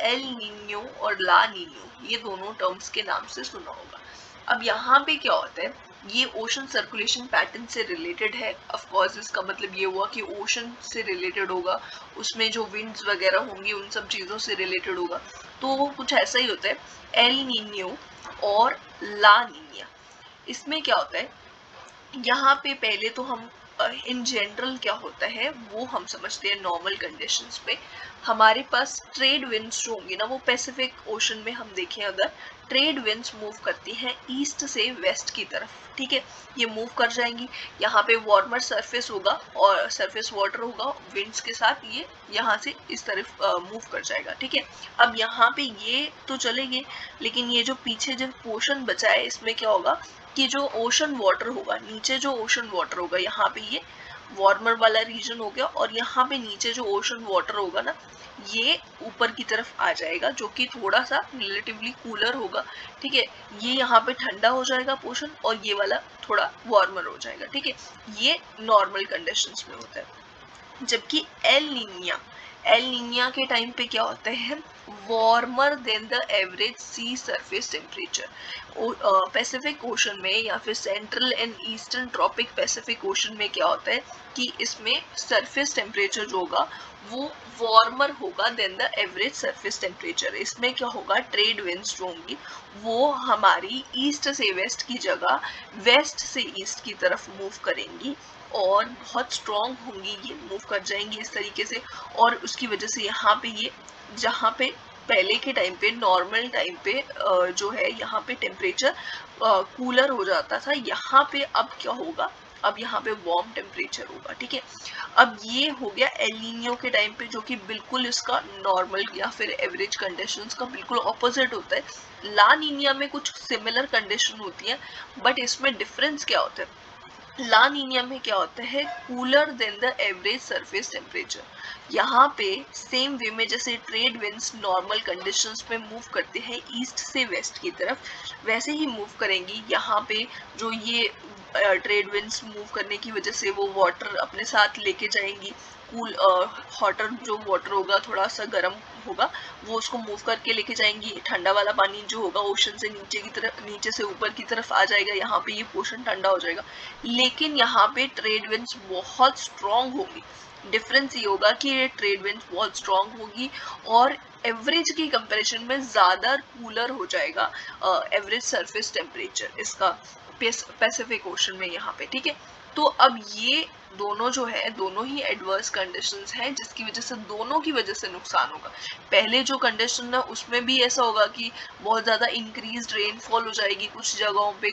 एल नीनियो और ला नीनियो ये दोनों टर्म्स के नाम से सुना होगा। अब यहाँ पे क्या होता है, ये ओशन सर्कुलेशन पैटर्न से रिलेटेड है। ऑफ कोर्स इसका मतलब ये हुआ कि ओशन से रिलेटेड होगा, उसमें जो विंड्स वगैरह होंगी उन सब चीज़ों से रिलेटेड होगा। तो वो कुछ ऐसा ही होता है, एल नीनियो और ला नीनिया। इसमें क्या होता है, यहाँ पे पहले तो हम इन जनरल क्या होता है वो हम समझते हैं। नॉर्मल कंडीशंस पे हमारे पास ट्रेड विंड्स जो होंगी ना, वो पैसिफिक ओशन में हम देखें अगर, ट्रेड विंड्स मूव करती हैं ईस्ट से वेस्ट की तरफ। ठीक है, ये मूव कर जाएंगी, यहाँ पे वार्मर सरफेस होगा और सरफेस वाटर होगा, विंड्स के साथ ये यहाँ से इस तरफ मूव कर जाएगा। ठीक है, अब यहाँ पे ये तो चलेंगे, लेकिन ये जो पीछे जो पोर्शन बचा है इसमें क्या होगा कि जो ओशन वाटर होगा, नीचे जो ओशन वाटर होगा, यहाँ पे ये वार्मर वाला रीजन हो गया, और यहाँ पे नीचे जो ओशन वाटर होगा ना, ये ऊपर की तरफ आ जाएगा, जो कि थोड़ा सा रिलेटिवली कूलर होगा। ठीक है, ये यहाँ पे ठंडा हो जाएगा पोर्शन, और ये वाला थोड़ा वार्मर हो जाएगा। ठीक है, ये नॉर्मल कंडीशंस में होता है। जबकि एल नीनिया के टाइम पे क्या होता है, warmer than the average sea surface temperature. Pacific ocean में या फिर central and eastern tropic Pacific ocean में क्या होता है कि इसमें सरफेस टेम्परेचर जो होगा वो वार्मर होगा than the average surface temperature. इसमें क्या होगा, ट्रेड विंड्स जो होंगी वो हमारी ईस्ट से वेस्ट की जगह वेस्ट से ईस्ट की तरफ मूव करेंगी, और बहुत स्ट्रॉन्ग होंगी, ये मूव कर जाएंगी इस तरीके से। और उसकी वजह से यहाँ पे ये, जहाँ पे पहले के टाइम पे नॉर्मल टाइम पे जो है यहाँ पे टेम्परेचर कूलर हो जाता था, यहाँ पे अब क्या होगा, अब यहाँ पे वार्म टेम्परेचर होगा। ठीक है, अब ये हो गया एल नीनियो के टाइम पे, जो कि बिल्कुल इसका नॉर्मल या फिर एवरेज कंडीशंस का बिल्कुल ऑपोजिट होता है। ला नीनिया में कुछ सिमिलर कंडीशन होती है, बट इसमें डिफरेंस क्या होता है, ला नीनिया में क्या होता है, cooler than the average surface temperature. यहाँ पे सेम वे में जैसे ट्रेड विंड्स नॉर्मल कंडीशंस में मूव करते हैं ईस्ट से वेस्ट की तरफ, वैसे ही मूव करेंगी। यहाँ पे जो ये ट्रेड विंड्स मूव करने की वजह से वो वाटर अपने साथ लेके जाएंगी, कूल हॉटर जो वाटर होगा थोड़ा सा गर्म होगा, वो उसको मूव करके लेके जाएंगी। ठंडा वाला पानी जो होगा ओशन से नीचे की तरफ, नीचे से ऊपर की तरफ आ जाएगा, यहाँ पे ये पोर्शन ठंडा हो जाएगा। लेकिन यहाँ पे ट्रेड विंड्स बहुत स्ट्रॉन्ग होगी। डिफरेंस ये होगा कि ये ट्रेड विंड्स बहुत स्ट्रॉन्ग होगी और एवरेज की कंपैरिजन में ज़्यादा कूलर हो जाएगा एवरेज सरफेस टेम्परेचर इसका पैसिफिक ओशन में यहाँ पे, ठीक है। तो अब ये दोनों जो है दोनों ही एडवर्स कंडीशंस हैं, जिसकी वजह से दोनों की वजह से नुकसान होगा। पहले जो कंडीशन है उसमें भी ऐसा होगा कि बहुत ज़्यादा इंक्रीज रेनफॉल हो जाएगी कुछ जगहों पे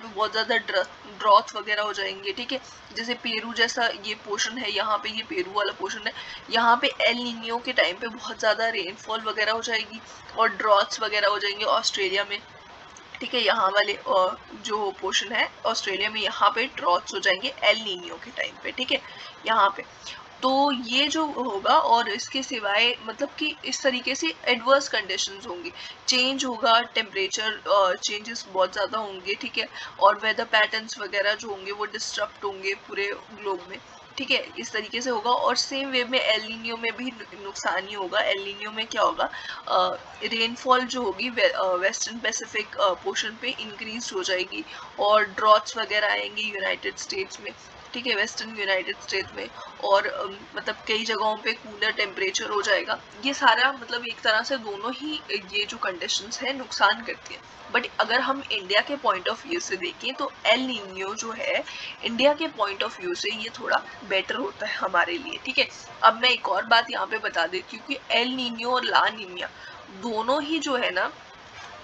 बहुत ज़्यादा ड्रॉथ वगैरह हो जाएंगे, ठीक है। जैसे पेरू जैसा ये पोर्शन है, यहाँ पे ये पेरू वाला पोर्शन है, यहाँ पे एल नीनियो के टाइम पे बहुत ज़्यादा रेनफॉल वगैरह हो जाएगी और ड्रॉथ्स वगैरह हो जाएंगे ऑस्ट्रेलिया में, ठीक है। यहाँ वाले जो पोर्शन है ऑस्ट्रेलिया में, यहाँ पे ड्रॉथ्स हो जाएंगे एल नीनियो के टाइम पे, ठीक है, यहाँ पे। तो ये जो होगा और इसके सिवाय मतलब कि इस तरीके से एडवर्स कंडीशंस होंगी, चेंज होगा, टेम्परेचर चेंजेस बहुत ज़्यादा होंगे, ठीक है, और वेदर पैटर्न्स वगैरह जो होंगे वो डिस्टर्ब होंगे पूरे ग्लोब में, ठीक है, इस तरीके से होगा। और सेम वे में एल नीनियो में भी नुकसान ही होगा। एल नीनियो में क्या होगा, रेनफॉल जो होगी वेस्टर्न पैसिफिक पोर्शन पे इंक्रीज हो जाएगी और ड्रॉट्स वगैरह आएंगे यूनाइटेड स्टेट्स में, ठीक है, वेस्टर्न यूनाइटेड स्टेट्स में, और मतलब कई जगहों पे कूलर टेम्परेचर हो जाएगा। ये सारा मतलब एक तरह से दोनों ही ये जो कंडीशंस है नुकसान करती हैं। बट अगर हम इंडिया के पॉइंट ऑफ व्यू से देखें तो एल नीनियो जो है इंडिया के पॉइंट ऑफ व्यू से ये थोड़ा बेटर होता है हमारे लिए, ठीक है। अब मैं एक और बात यहाँ पे बता देती हूँ कि एल नीनियो और ला नीनिया दोनों ही जो है ना,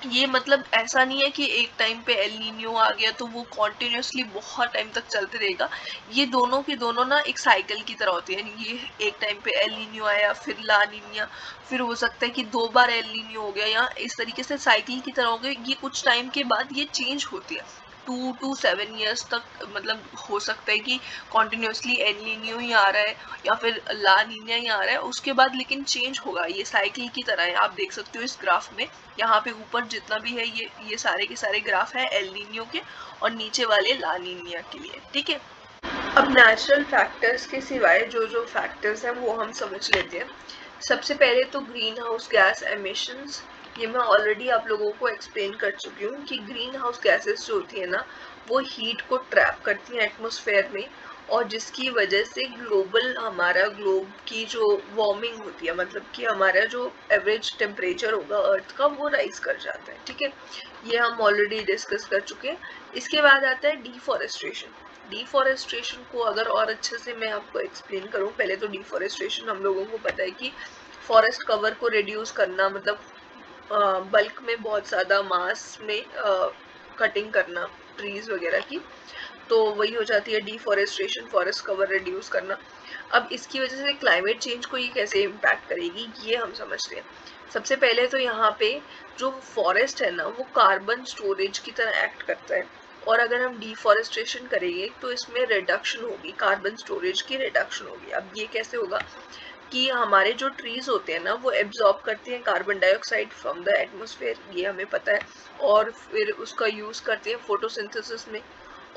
ये मतलब ऐसा नहीं है कि एक टाइम पे एल नीनियो आ गया तो वो कॉन्टिन्यूसली बहुत टाइम तक चलते रहेगा। ये दोनों की दोनों ना एक साइकिल की तरह होती है, ये एक टाइम पे एल नीनियो आया, फिर ला नीनिया, फिर हो सकता है कि 2 बार एल नीनियो हो गया, या इस तरीके से साइकिल की तरह हो गया। ये कुछ टाइम के बाद ये चेंज होती है, 2 to 7 ईयर्स तक मतलब हो सकता है कि कॉन्टिन्यूसली एल नीनियो ही आ रहा है या फिर ला नीनिया ही आ रहा है, उसके बाद लेकिन चेंज होगा। ये साइकिल की तरह है, आप देख सकते हो इस ग्राफ में, यहाँ पे ऊपर जितना भी है ये सारे के सारे ग्राफ है एल नीनियो के और नीचे वाले ला नीनिया के लिए, ठीक है। अब नेचुरल फैक्टर्स के सिवाय जो जो फैक्टर्स हैं वो हम समझ लेते हैं। सबसे पहले तो ग्रीन हाउस गैस एमिशंस, ये मैं ऑलरेडी आप लोगों को एक्सप्लेन कर चुकी हूँ कि ग्रीन हाउस गैसेस जो होती है ना वो हीट को ट्रैप करती हैं एटमॉस्फेयर में, और जिसकी वजह से हमारा ग्लोब की जो वार्मिंग होती है, मतलब कि हमारा जो एवरेज टेम्परेचर होगा अर्थ का वो राइज कर जाता है, ठीक है। ये हम ऑलरेडी डिस्कस कर चुके हैं। इसके बाद आता है डिफॉरेस्टेशन। डिफॉरेस्टेशन को अगर और अच्छे से मैं आपको एक्सप्लेन करूं, पहले तो डिफॉरेस्टेशन हम लोगों को पता है कि फॉरेस्ट कवर को रिड्यूस करना, मतलब बल्क में बहुत ज़्यादा मास में कटिंग करना ट्रीज वगैरह की, तो वही हो जाती है डिफॉरेस्टेशन, फॉरेस्ट कवर रिड्यूस करना। अब इसकी वजह से क्लाइमेट चेंज को ये कैसे इम्पैक्ट करेगी ये हम समझते हैं। सबसे पहले तो यहाँ पे जो फॉरेस्ट है ना वो कार्बन स्टोरेज की तरह एक्ट करता है, और अगर हम डिफॉरेस्टेशन करेंगे तो इसमें रिडक्शन होगी, कार्बन स्टोरेज की रिडक्शन होगी। अब ये कैसे होगा कि हमारे जो ट्रीज होते हैं ना वो एब्जॉर्ब करते हैं carbon dioxide from the atmosphere, ये हमें पता है, और फिर उसका यूज़ करते हैं फोटोसिंथेसिस में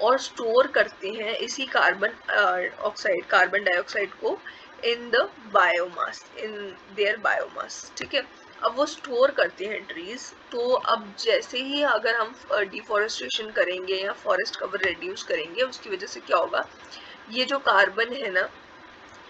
और स्टोर करते हैं इसी कार्बन डाइऑक्साइड को in the biomass, in their biomass, ठीक है। अब वो स्टोर करते हैं ट्रीज। तो अब जैसे ही अगर हम डिफॉरेस्टेशन करेंगे या फॉरेस्ट कवर रिड्यूस करेंगे, उसकी वजह से क्या होगा, ये जो कार्बन है ना,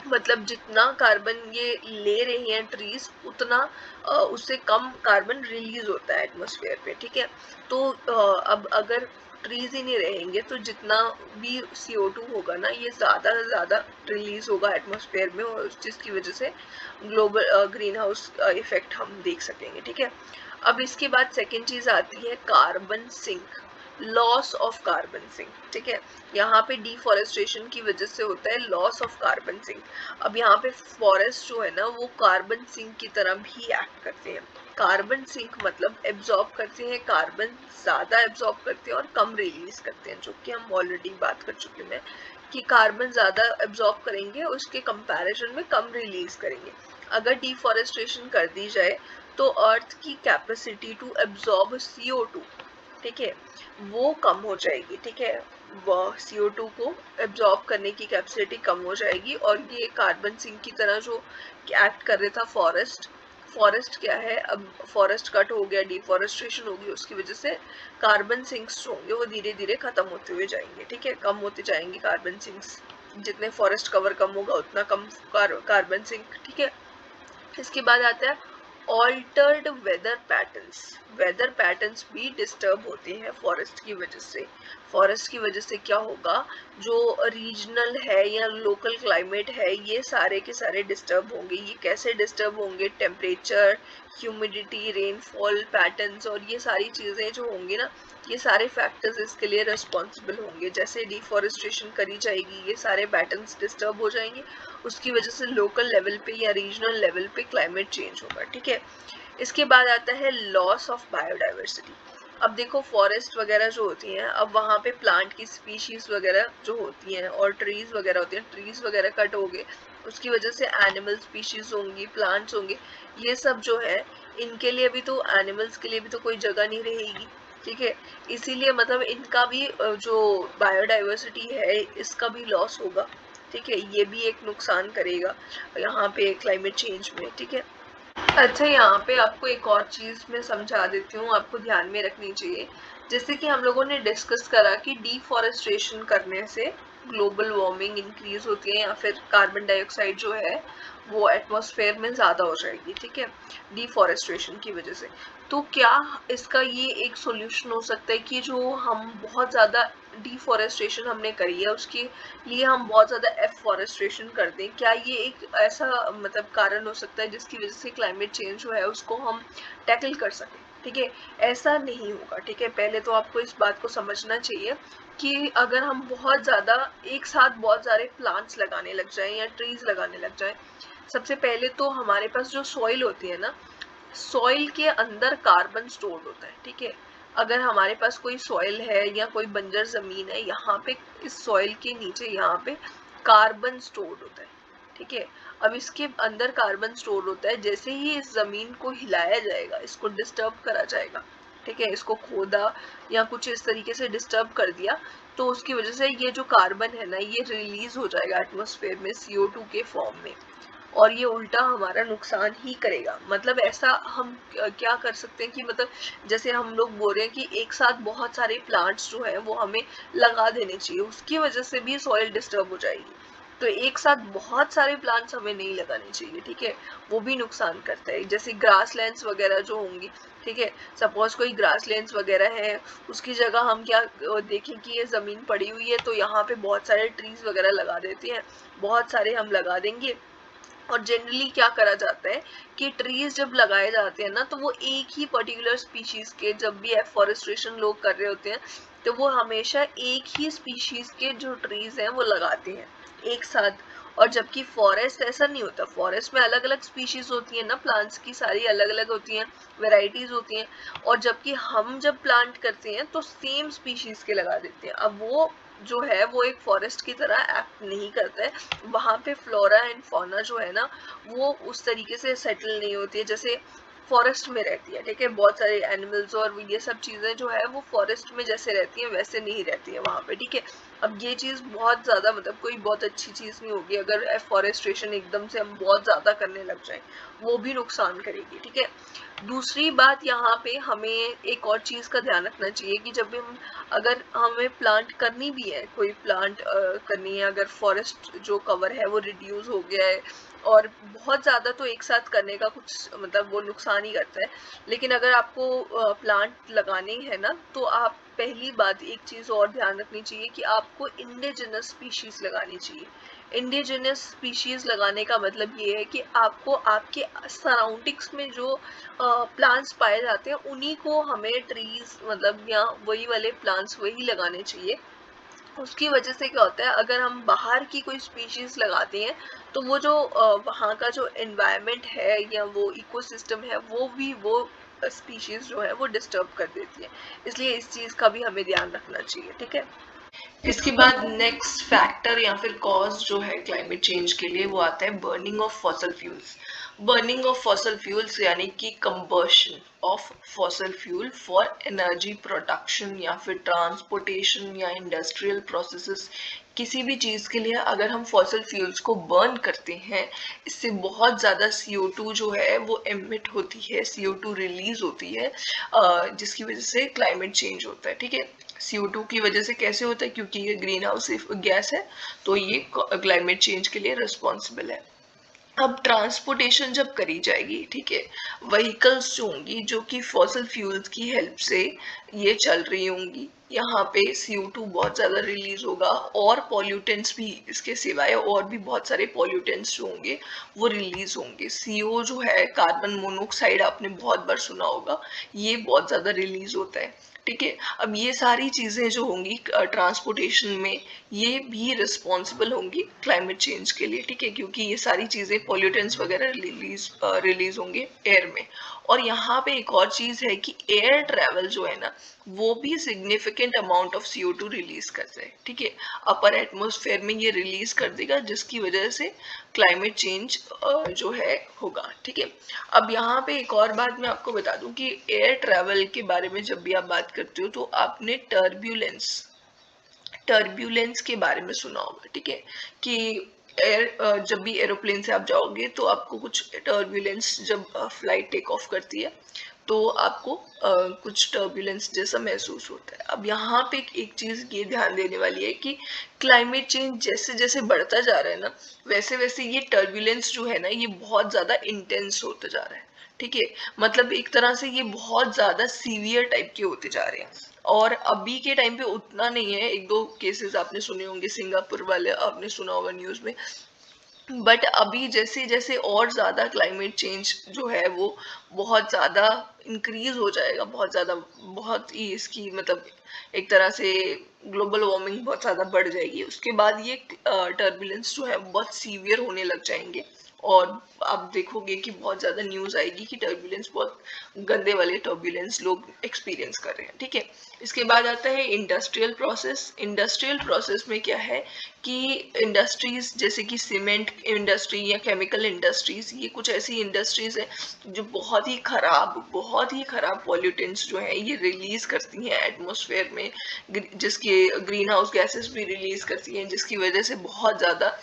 मतलब जितना कार्बन ये ले रही हैं ट्रीज उतना उससे कम कार्बन रिलीज होता है एटमॉस्फेयर पे, ठीक है। तो अब अगर ट्रीज ही नहीं रहेंगे तो जितना भी CO2 होगा ना ये ज़्यादा से ज़्यादा रिलीज होगा एटमॉस्फेयर में, और जिसकी वजह से ग्लोबल ग्रीन हाउस इफेक्ट हम देख सकेंगे, ठीक है। अब इसके बाद सेकेंड चीज़ आती है carbon sink, loss of carbon sink, ठीक है। यहाँ पे डिफॉरेस्टेशन की वजह से होता है लॉस ऑफ कार्बन सिंक। अब यहाँ पे फॉरेस्ट जो है ना वो कार्बन सिंक की तरह भी एक्ट करते हैं। कार्बन सिंक मतलब एब्जॉर्ब करते हैं कार्बन, ज़्यादा एब्जॉर्ब करते हैं और कम रिलीज करते हैं, जो कि हम ऑलरेडी बात कर चुके हैं कि कार्बन ज़्यादा एब्जॉर्ब करेंगे उसके कंपैरिजन में कम रिलीज करेंगे। अगर डिफॉरेस्टेशन कर दी जाए तो अर्थ की कैपेसिटी टू एब्जॉर्ब CO2 ठीक है, वो कम हो जाएगी। ठीक है, वो CO2 को एब्जॉर्ब करने की कैपेसिटी कम हो जाएगी और ये कार्बन सिंक की तरह जो एक्ट कर रहा था फॉरेस्ट क्या है, अब फॉरेस्ट कट हो गया, डिफॉरेस्टेशन होगी, उसकी वजह से कार्बन सिंक्स जो होंगे वो धीरे धीरे खत्म होते हुए जाएंगे। ठीक है, कम होते जाएंगे कार्बन सिंक्स, जितने फॉरेस्ट कवर कम होगा उतना कम कार्बन सिंक। ठीक है, इसके बाद आता है ऑल्टर्ड वेदर पैटर्न्स भी डिस्टर्ब होते हैं फॉरेस्ट की वजह से। फॉरेस्ट की वजह से क्या होगा, जो रीजनल है या लोकल क्लाइमेट है, ये सारे के सारे डिस्टर्ब होंगे। ये कैसे डिस्टर्ब होंगे, टेम्परेचर, ह्यूमिडिटी, रेनफॉल पैटर्न्स और ये सारी चीज़ें जो होंगी ना, ये सारे फैक्टर्स इसके लिए रिस्पॉन्सिबल होंगे। जैसे डिफॉरेस्टेशन करी जाएगी, ये सारे पैटर्न्स डिस्टर्ब हो जाएंगे, उसकी वजह से लोकल लेवल पे या रीजनल लेवल पे क्लाइमेट चेंज होगा। ठीक है, इसके बाद आता है लॉस ऑफ बायोडाइवर्सिटी। अब देखो फॉरेस्ट वगैरह जो होती हैं, अब वहाँ पे प्लांट की स्पीशीज वगैरह जो होती हैं और ट्रीज वगैरह होती हैं, ट्रीज वगैरह कट हो गए, उसकी वजह से एनिमल स्पीशीज होंगी, प्लांट्स होंगे, ये सब जो है इनके लिए भी तो, एनिमल्स के लिए भी तो कोई जगह नहीं रहेगी। ठीक है, इसीलिए मतलब इनका भी जो बायोडाइवर्सिटी है इसका भी लॉस होगा। ठीक है, ये भी एक नुकसान करेगा यहाँ पे क्लाइमेट चेंज में। ठीक है, अच्छा यहाँ पे आपको एक और चीज़ मैं समझा देती हूँ, आपको ध्यान में रखनी चाहिए। जैसे कि हम लोगों ने डिस्कस करा कि डिफॉरेस्टेशन करने से ग्लोबल वार्मिंग इंक्रीज होती है या फिर कार्बन डाइऑक्साइड जो है वो एटमॉस्फेयर में ज़्यादा हो जाएगी। ठीक है, डिफॉरेस्टेशन की वजह से। तो क्या इसका ये एक सोल्यूशन हो सकता है कि जो हम बहुत ज़्यादा डिफॉरेस्टेशन हमने करी है उसके लिए हम बहुत ज़्यादा एफॉरेस्टेशन कर दें? क्या ये एक ऐसा मतलब कारण हो सकता है जिसकी वजह से क्लाइमेट चेंज जो है उसको हम टैकल कर सकें? ठीक है, ऐसा नहीं होगा। ठीक है, पहले तो आपको इस बात को समझना चाहिए कि अगर हम बहुत ज़्यादा एक साथ बहुत सारे प्लांट्स लगाने लग जाएं या ट्रीज लगाने लग जाएं, सबसे पहले तो हमारे पास जो सॉइल होती है ना, सॉइल के अंदर कार्बन स्टोर्ड होता है। ठीक है, अगर हमारे पास कोई सॉइल है या कोई बंजर जमीन है, यहाँ पे इस सॉइल के नीचे यहाँ पे कार्बन स्टोर्ड होता है। ठीक है, अब इसके अंदर कार्बन स्टोर होता है, जैसे ही इस जमीन को हिलाया जाएगा, इसको डिस्टर्ब करा जाएगा, ठीक है, इसको खोदा या कुछ इस तरीके से डिस्टर्ब कर दिया, तो उसकी वजह से ये जो कार्बन है ना, ये रिलीज हो जाएगा एटमॉस्फेयर में CO2 के फॉर्म में, और ये उल्टा हमारा नुकसान ही करेगा। मतलब ऐसा हम क्या कर सकते हैं कि मतलब जैसे हम लोग बोल रहे हैं कि एक साथ बहुत सारे प्लांट्स जो है वो हमें लगा देने चाहिए, उसकी वजह से भी सॉइल डिस्टर्ब हो जाएगी। तो एक साथ बहुत सारे प्लांट्स हमें नहीं लगाने चाहिए। ठीक है, वो भी नुकसान करता है। जैसे ग्रास लैंड्स वगैरह जो होंगी, ठीक है, सपोज कोई ग्रास लैंड्स वगैरह है, उसकी जगह हम क्या देखें कि ये ज़मीन पड़ी हुई है तो यहाँ पे बहुत सारे ट्रीज वगैरह लगा देते हैं, बहुत सारे हम लगा देंगे। और जनरली क्या करा जाता है कि ट्रीज जब लगाए जाते हैं ना, तो वो एक ही पर्टिकुलर स्पीशीज के, जब भी एफॉरेस्टेशन लोग कर रहे होते हैं तो वो हमेशा एक ही स्पीशीज के जो ट्रीज हैं वो लगाते हैं एक साथ। और जबकि फॉरेस्ट ऐसा नहीं होता, फॉरेस्ट में अलग अलग स्पीशीज होती है ना, प्लांट्स की सारी अलग अलग होती हैं, वेराइटीज होती हैं, और जबकि हम जब प्लांट करते हैं तो सेम स्पीशीज के लगा देते हैं। अब वो जो है वो एक फॉरेस्ट की तरह एक्ट नहीं करता है, वहाँ पे फ्लोरा एंड फौना जो है ना वो उस तरीके से सेटल नहीं होती है जैसे फॉरेस्ट में रहती है। ठीक है, बहुत सारे एनिमल्स और ये सब चीज़ें जो है वो फॉरेस्ट में जैसे रहती हैं वैसे नहीं रहती है वहाँ पे। ठीक है, अब ये चीज़ बहुत ज़्यादा मतलब कोई बहुत अच्छी चीज़ नहीं होगी अगर एफॉरेस्टेशन एकदम से हम बहुत ज़्यादा करने लग जाएं, वो भी नुकसान करेगी। ठीक है, दूसरी बात यहाँ पे हमें एक और चीज़ का ध्यान रखना चाहिए कि जब भी हम, अगर हमें प्लांट करनी भी है, कोई प्लांट करनी है, अगर फॉरेस्ट जो कवर है वो रिड्यूस हो गया है, और बहुत ज़्यादा तो एक साथ करने का कुछ मतलब वो नुकसान ही करता है, लेकिन अगर आपको प्लांट लगाने हैं ना, तो आप पहली बात एक चीज़ और ध्यान रखनी चाहिए कि आपको इंडिजिनस स्पीशीज लगानी चाहिए। इंडिजिनस स्पीशीज लगाने का मतलब ये है कि आपको आपके सराउंडिंग्स में जो प्लांट्स पाए जाते हैं उन्हीं को हमें ट्रीज मतलब या वही वाले प्लांट्स वही लगाने चाहिए। उसकी वजह से क्या होता है, अगर हम बाहर की कोई स्पीशीज लगाते हैं तो वो जो वहाँ का जो एनवायरनमेंट है या वो इकोसिस्टम है वो भी वो स्पीशीज जो है वो डिस्टर्ब कर देती है, इसलिए इस चीज़ का भी हमें ध्यान रखना चाहिए। ठीक है, इसके बाद नेक्स्ट फैक्टर या फिर कॉज जो है क्लाइमेट चेंज के लिए वो आता है burning of fossil fuels. Burning of fossil fuels यानी कि combustion of fossil fuel for energy production या फिर ट्रांसपोर्टेशन या इंडस्ट्रियल प्रोसेसेस, किसी भी चीज़ के लिए अगर हम फॉसल फ्यूल्स को बर्न करते हैं, इससे बहुत ज़्यादा CO2 जो है वो एमिट होती है, CO2 रिलीज होती है, जिसकी वजह से क्लाइमेट चेंज होता है। ठीक है, CO2 की वजह से कैसे होता है, क्योंकि ये ग्रीन हाउस गैस है, तो ये क्लाइमेट चेंज के लिए रिस्पॉन्सिबल है। अब ट्रांसपोर्टेशन जब करी जाएगी, ठीक है, व्हीकल्स जो होंगी जो कि फॉसल फ्यूल्स की हेल्प से ये चल रही होंगी, यहाँ पे CO2 बहुत ज़्यादा रिलीज होगा, और पॉल्यूटेंट्स भी इसके सिवाय और भी बहुत सारे पॉल्यूटेंट्स जो होंगे वो रिलीज होंगे। CO जो है, कार्बन मोनोऑक्साइड, आपने बहुत बार सुना होगा, ये बहुत ज़्यादा रिलीज होता है। ठीक है, अब ये सारी चीज़ें जो होंगी ट्रांसपोर्टेशन में, ये भी रिस्पॉन्सिबल होंगी क्लाइमेट चेंज के लिए। ठीक है, क्योंकि ये सारी चीज़ें पॉल्यूटेंट्स वगैरह रिलीज होंगे एयर में। और यहाँ पे एक और चीज़ है कि एयर ट्रैवल जो है ना, वो भी significant amount of CO2 release करता है। ठीक है, अपर एटमोसफेयर में ये रिलीज कर देगा, जिसकी वजह से क्लाइमेट चेंज जो है होगा। ठीक है, अब यहाँ पे एक और बात मैं आपको बता दूं कि एयर ट्रैवल के बारे में जब भी आप बात करते हो तो आपने टर्ब्यूलेंस के बारे में सुना होगा। ठीक है, कि जब भी एरोप्लेन से आप जाओगे तो आपको कुछ टर्ब्यूलेंस, जब फ्लाइट टेक ऑफ करती है तो आपको कुछ टर्ब्यूलेंस जैसा महसूस होता है। अब यहाँ पे एक चीज ये ध्यान देने वाली है कि क्लाइमेट चेंज जैसे जैसे बढ़ता जा रहा है ना, वैसे वैसे ये टर्ब्यूलेंस जो है ना, ये बहुत ज्यादा इंटेंस होता जा रहा है। ठीक है, मतलब एक तरह से ये बहुत ज्यादा सीवियर टाइप के होते जा रहे हैं। और अभी के टाइम पे उतना नहीं है, एक दो केसेस आपने सुने होंगे, सिंगापुर वाले आपने सुना होगा न्यूज में, बट अभी जैसे जैसे और ज़्यादा क्लाइमेट चेंज जो है वो बहुत ज़्यादा इंक्रीज हो जाएगा, बहुत ज़्यादा, बहुत ही इसकी मतलब एक तरह से ग्लोबल वार्मिंग बहुत ज़्यादा बढ़ जाएगी, उसके बाद ये टर्बुलेंस जो है बहुत सीवियर होने लग जाएंगे। और आप देखोगे कि बहुत ज़्यादा न्यूज़ आएगी कि टर्बुलेंस, बहुत गंदे वाले टर्बुलेंस लोग एक्सपीरियंस कर रहे हैं। ठीक है, इसके बाद आता है इंडस्ट्रियल प्रोसेस। इंडस्ट्रियल प्रोसेस में क्या है कि इंडस्ट्रीज जैसे कि सीमेंट इंडस्ट्री या केमिकल इंडस्ट्रीज, ये कुछ ऐसी इंडस्ट्रीज है जो बहुत ही खराब पॉल्यूटेंट्स जो है ये रिलीज करती हैं एटमॉस्फेयर में, जिसके ग्रीन हाउस गैसेस भी रिलीज करती हैं, जिसकी वजह से बहुत ज़्यादा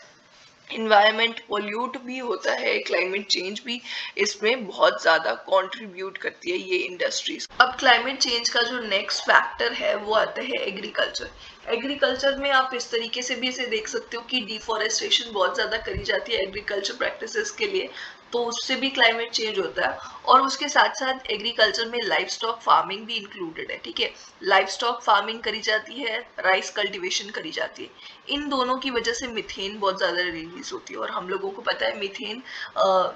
इन्वायरमेंट पोल्यूट भी होता है, क्लाइमेट चेंज भी इसमें बहुत ज़्यादा कंट्रीब्यूट करती है ये इंडस्ट्रीज। अब क्लाइमेट चेंज का जो नेक्स्ट फैक्टर है वो आता है एग्रीकल्चर। एग्रीकल्चर में आप इस तरीके से भी इसे देख सकते हो कि डिफॉरेस्टेशन बहुत ज़्यादा करी जाती है एग्रीकल्चर प्रैक्टिसेस के लिए, तो उससे भी क्लाइमेट चेंज होता है। और उसके साथ साथ एग्रीकल्चर में लाइफ स्टॉक फार्मिंग भी इंक्लूडेड है। ठीक है, लाइफ स्टॉक फार्मिंग करी जाती है, राइस कल्टीवेशन करी जाती है। इन दोनों की वजह से मीथेन बहुत ज़्यादा रिलीज होती है, और हम लोगों को पता है मीथेन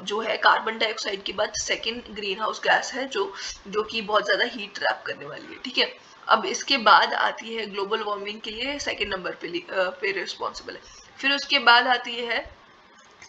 जो है कार्बन डाइऑक्साइड के बाद सेकेंड ग्रीन हाउस गैस है, जो कि बहुत ज़्यादा हीट ट्रैप करने वाली है। ठीक है, अब इसके बाद आती है ग्लोबल वार्मिंग के लिए सेकेंड नंबर पे रिस्पॉन्सिबल है। फिर उसके बाद आती है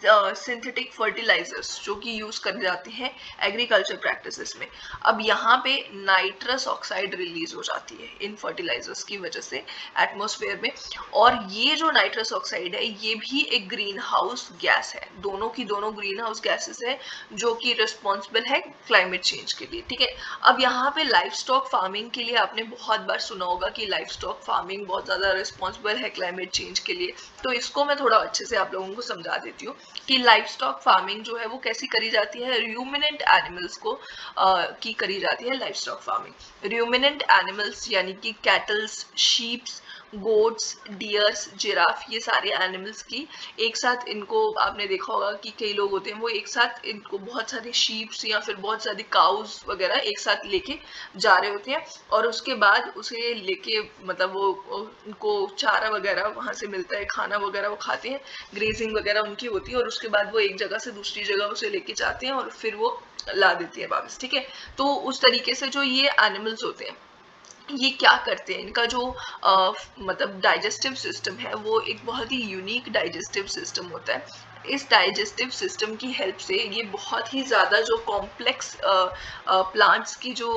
सिंथेटिक फर्टिलाइजर्स जो कि यूज कर जाते हैं एग्रीकल्चर प्रैक्टिसेस में। अब यहाँ पे नाइट्रस ऑक्साइड रिलीज हो जाती है इन फर्टिलाइजर्स की वजह से एटमॉस्फेयर में, और ये जो नाइट्रस ऑक्साइड है ये भी एक ग्रीन हाउस गैस है, दोनों की दोनों ग्रीन हाउस गैसेस है जो कि रिस्पॉन्सिबल है क्लाइमेट चेंज के लिए। ठीक है, अब यहाँ पे लाइफ स्टॉक फार्मिंग के लिए आपने बहुत बार सुना होगा कि लाइफ स्टॉक फार्मिंग बहुत ज्यादा रिस्पॉन्सिबल है क्लाइमेट चेंज के लिए, तो इसको मैं थोड़ा अच्छे से आप लोगों को समझा देती हूँ कि लाइफ स्टॉक फार्मिंग जो है वो कैसी करी जाती है। र्यूमिनेंट एनिमल्स को की करी जाती है life stock farming. Ruminant animals यानी कि kettles, sheeps, goats, dears, giraffe, ये सारे एनिमल्स की एक साथ, इनको आपने देखा होगा कि कई लोग होते हैं वो एक साथ इनको बहुत सारे शीप्स या फिर बहुत सारी काउज वगैरह एक साथ लेके जा रहे होते हैं, और उसके बाद उसे लेके मतलब वो उनको चारा वगैरह वहां से मिलता है, खाना वगैरह वो खाते हैं, ग्रेजिंग वगैरह उनकी होती है, और उसके बाद वो एक जगह से दूसरी जगह उसे लेके जाते हैं और फिर वो ला देती है वापस। ठीक है, तो उस तरीके से जो ये एनिमल्स होते हैं ये क्या करते हैं, इनका जो मतलब डाइजेस्टिव सिस्टम है वो एक बहुत ही यूनिक डाइजेस्टिव सिस्टम होता है। इस डाइजेस्टिव सिस्टम की हेल्प से ये बहुत ही ज़्यादा जो कॉम्प्लेक्स प्लांट्स की जो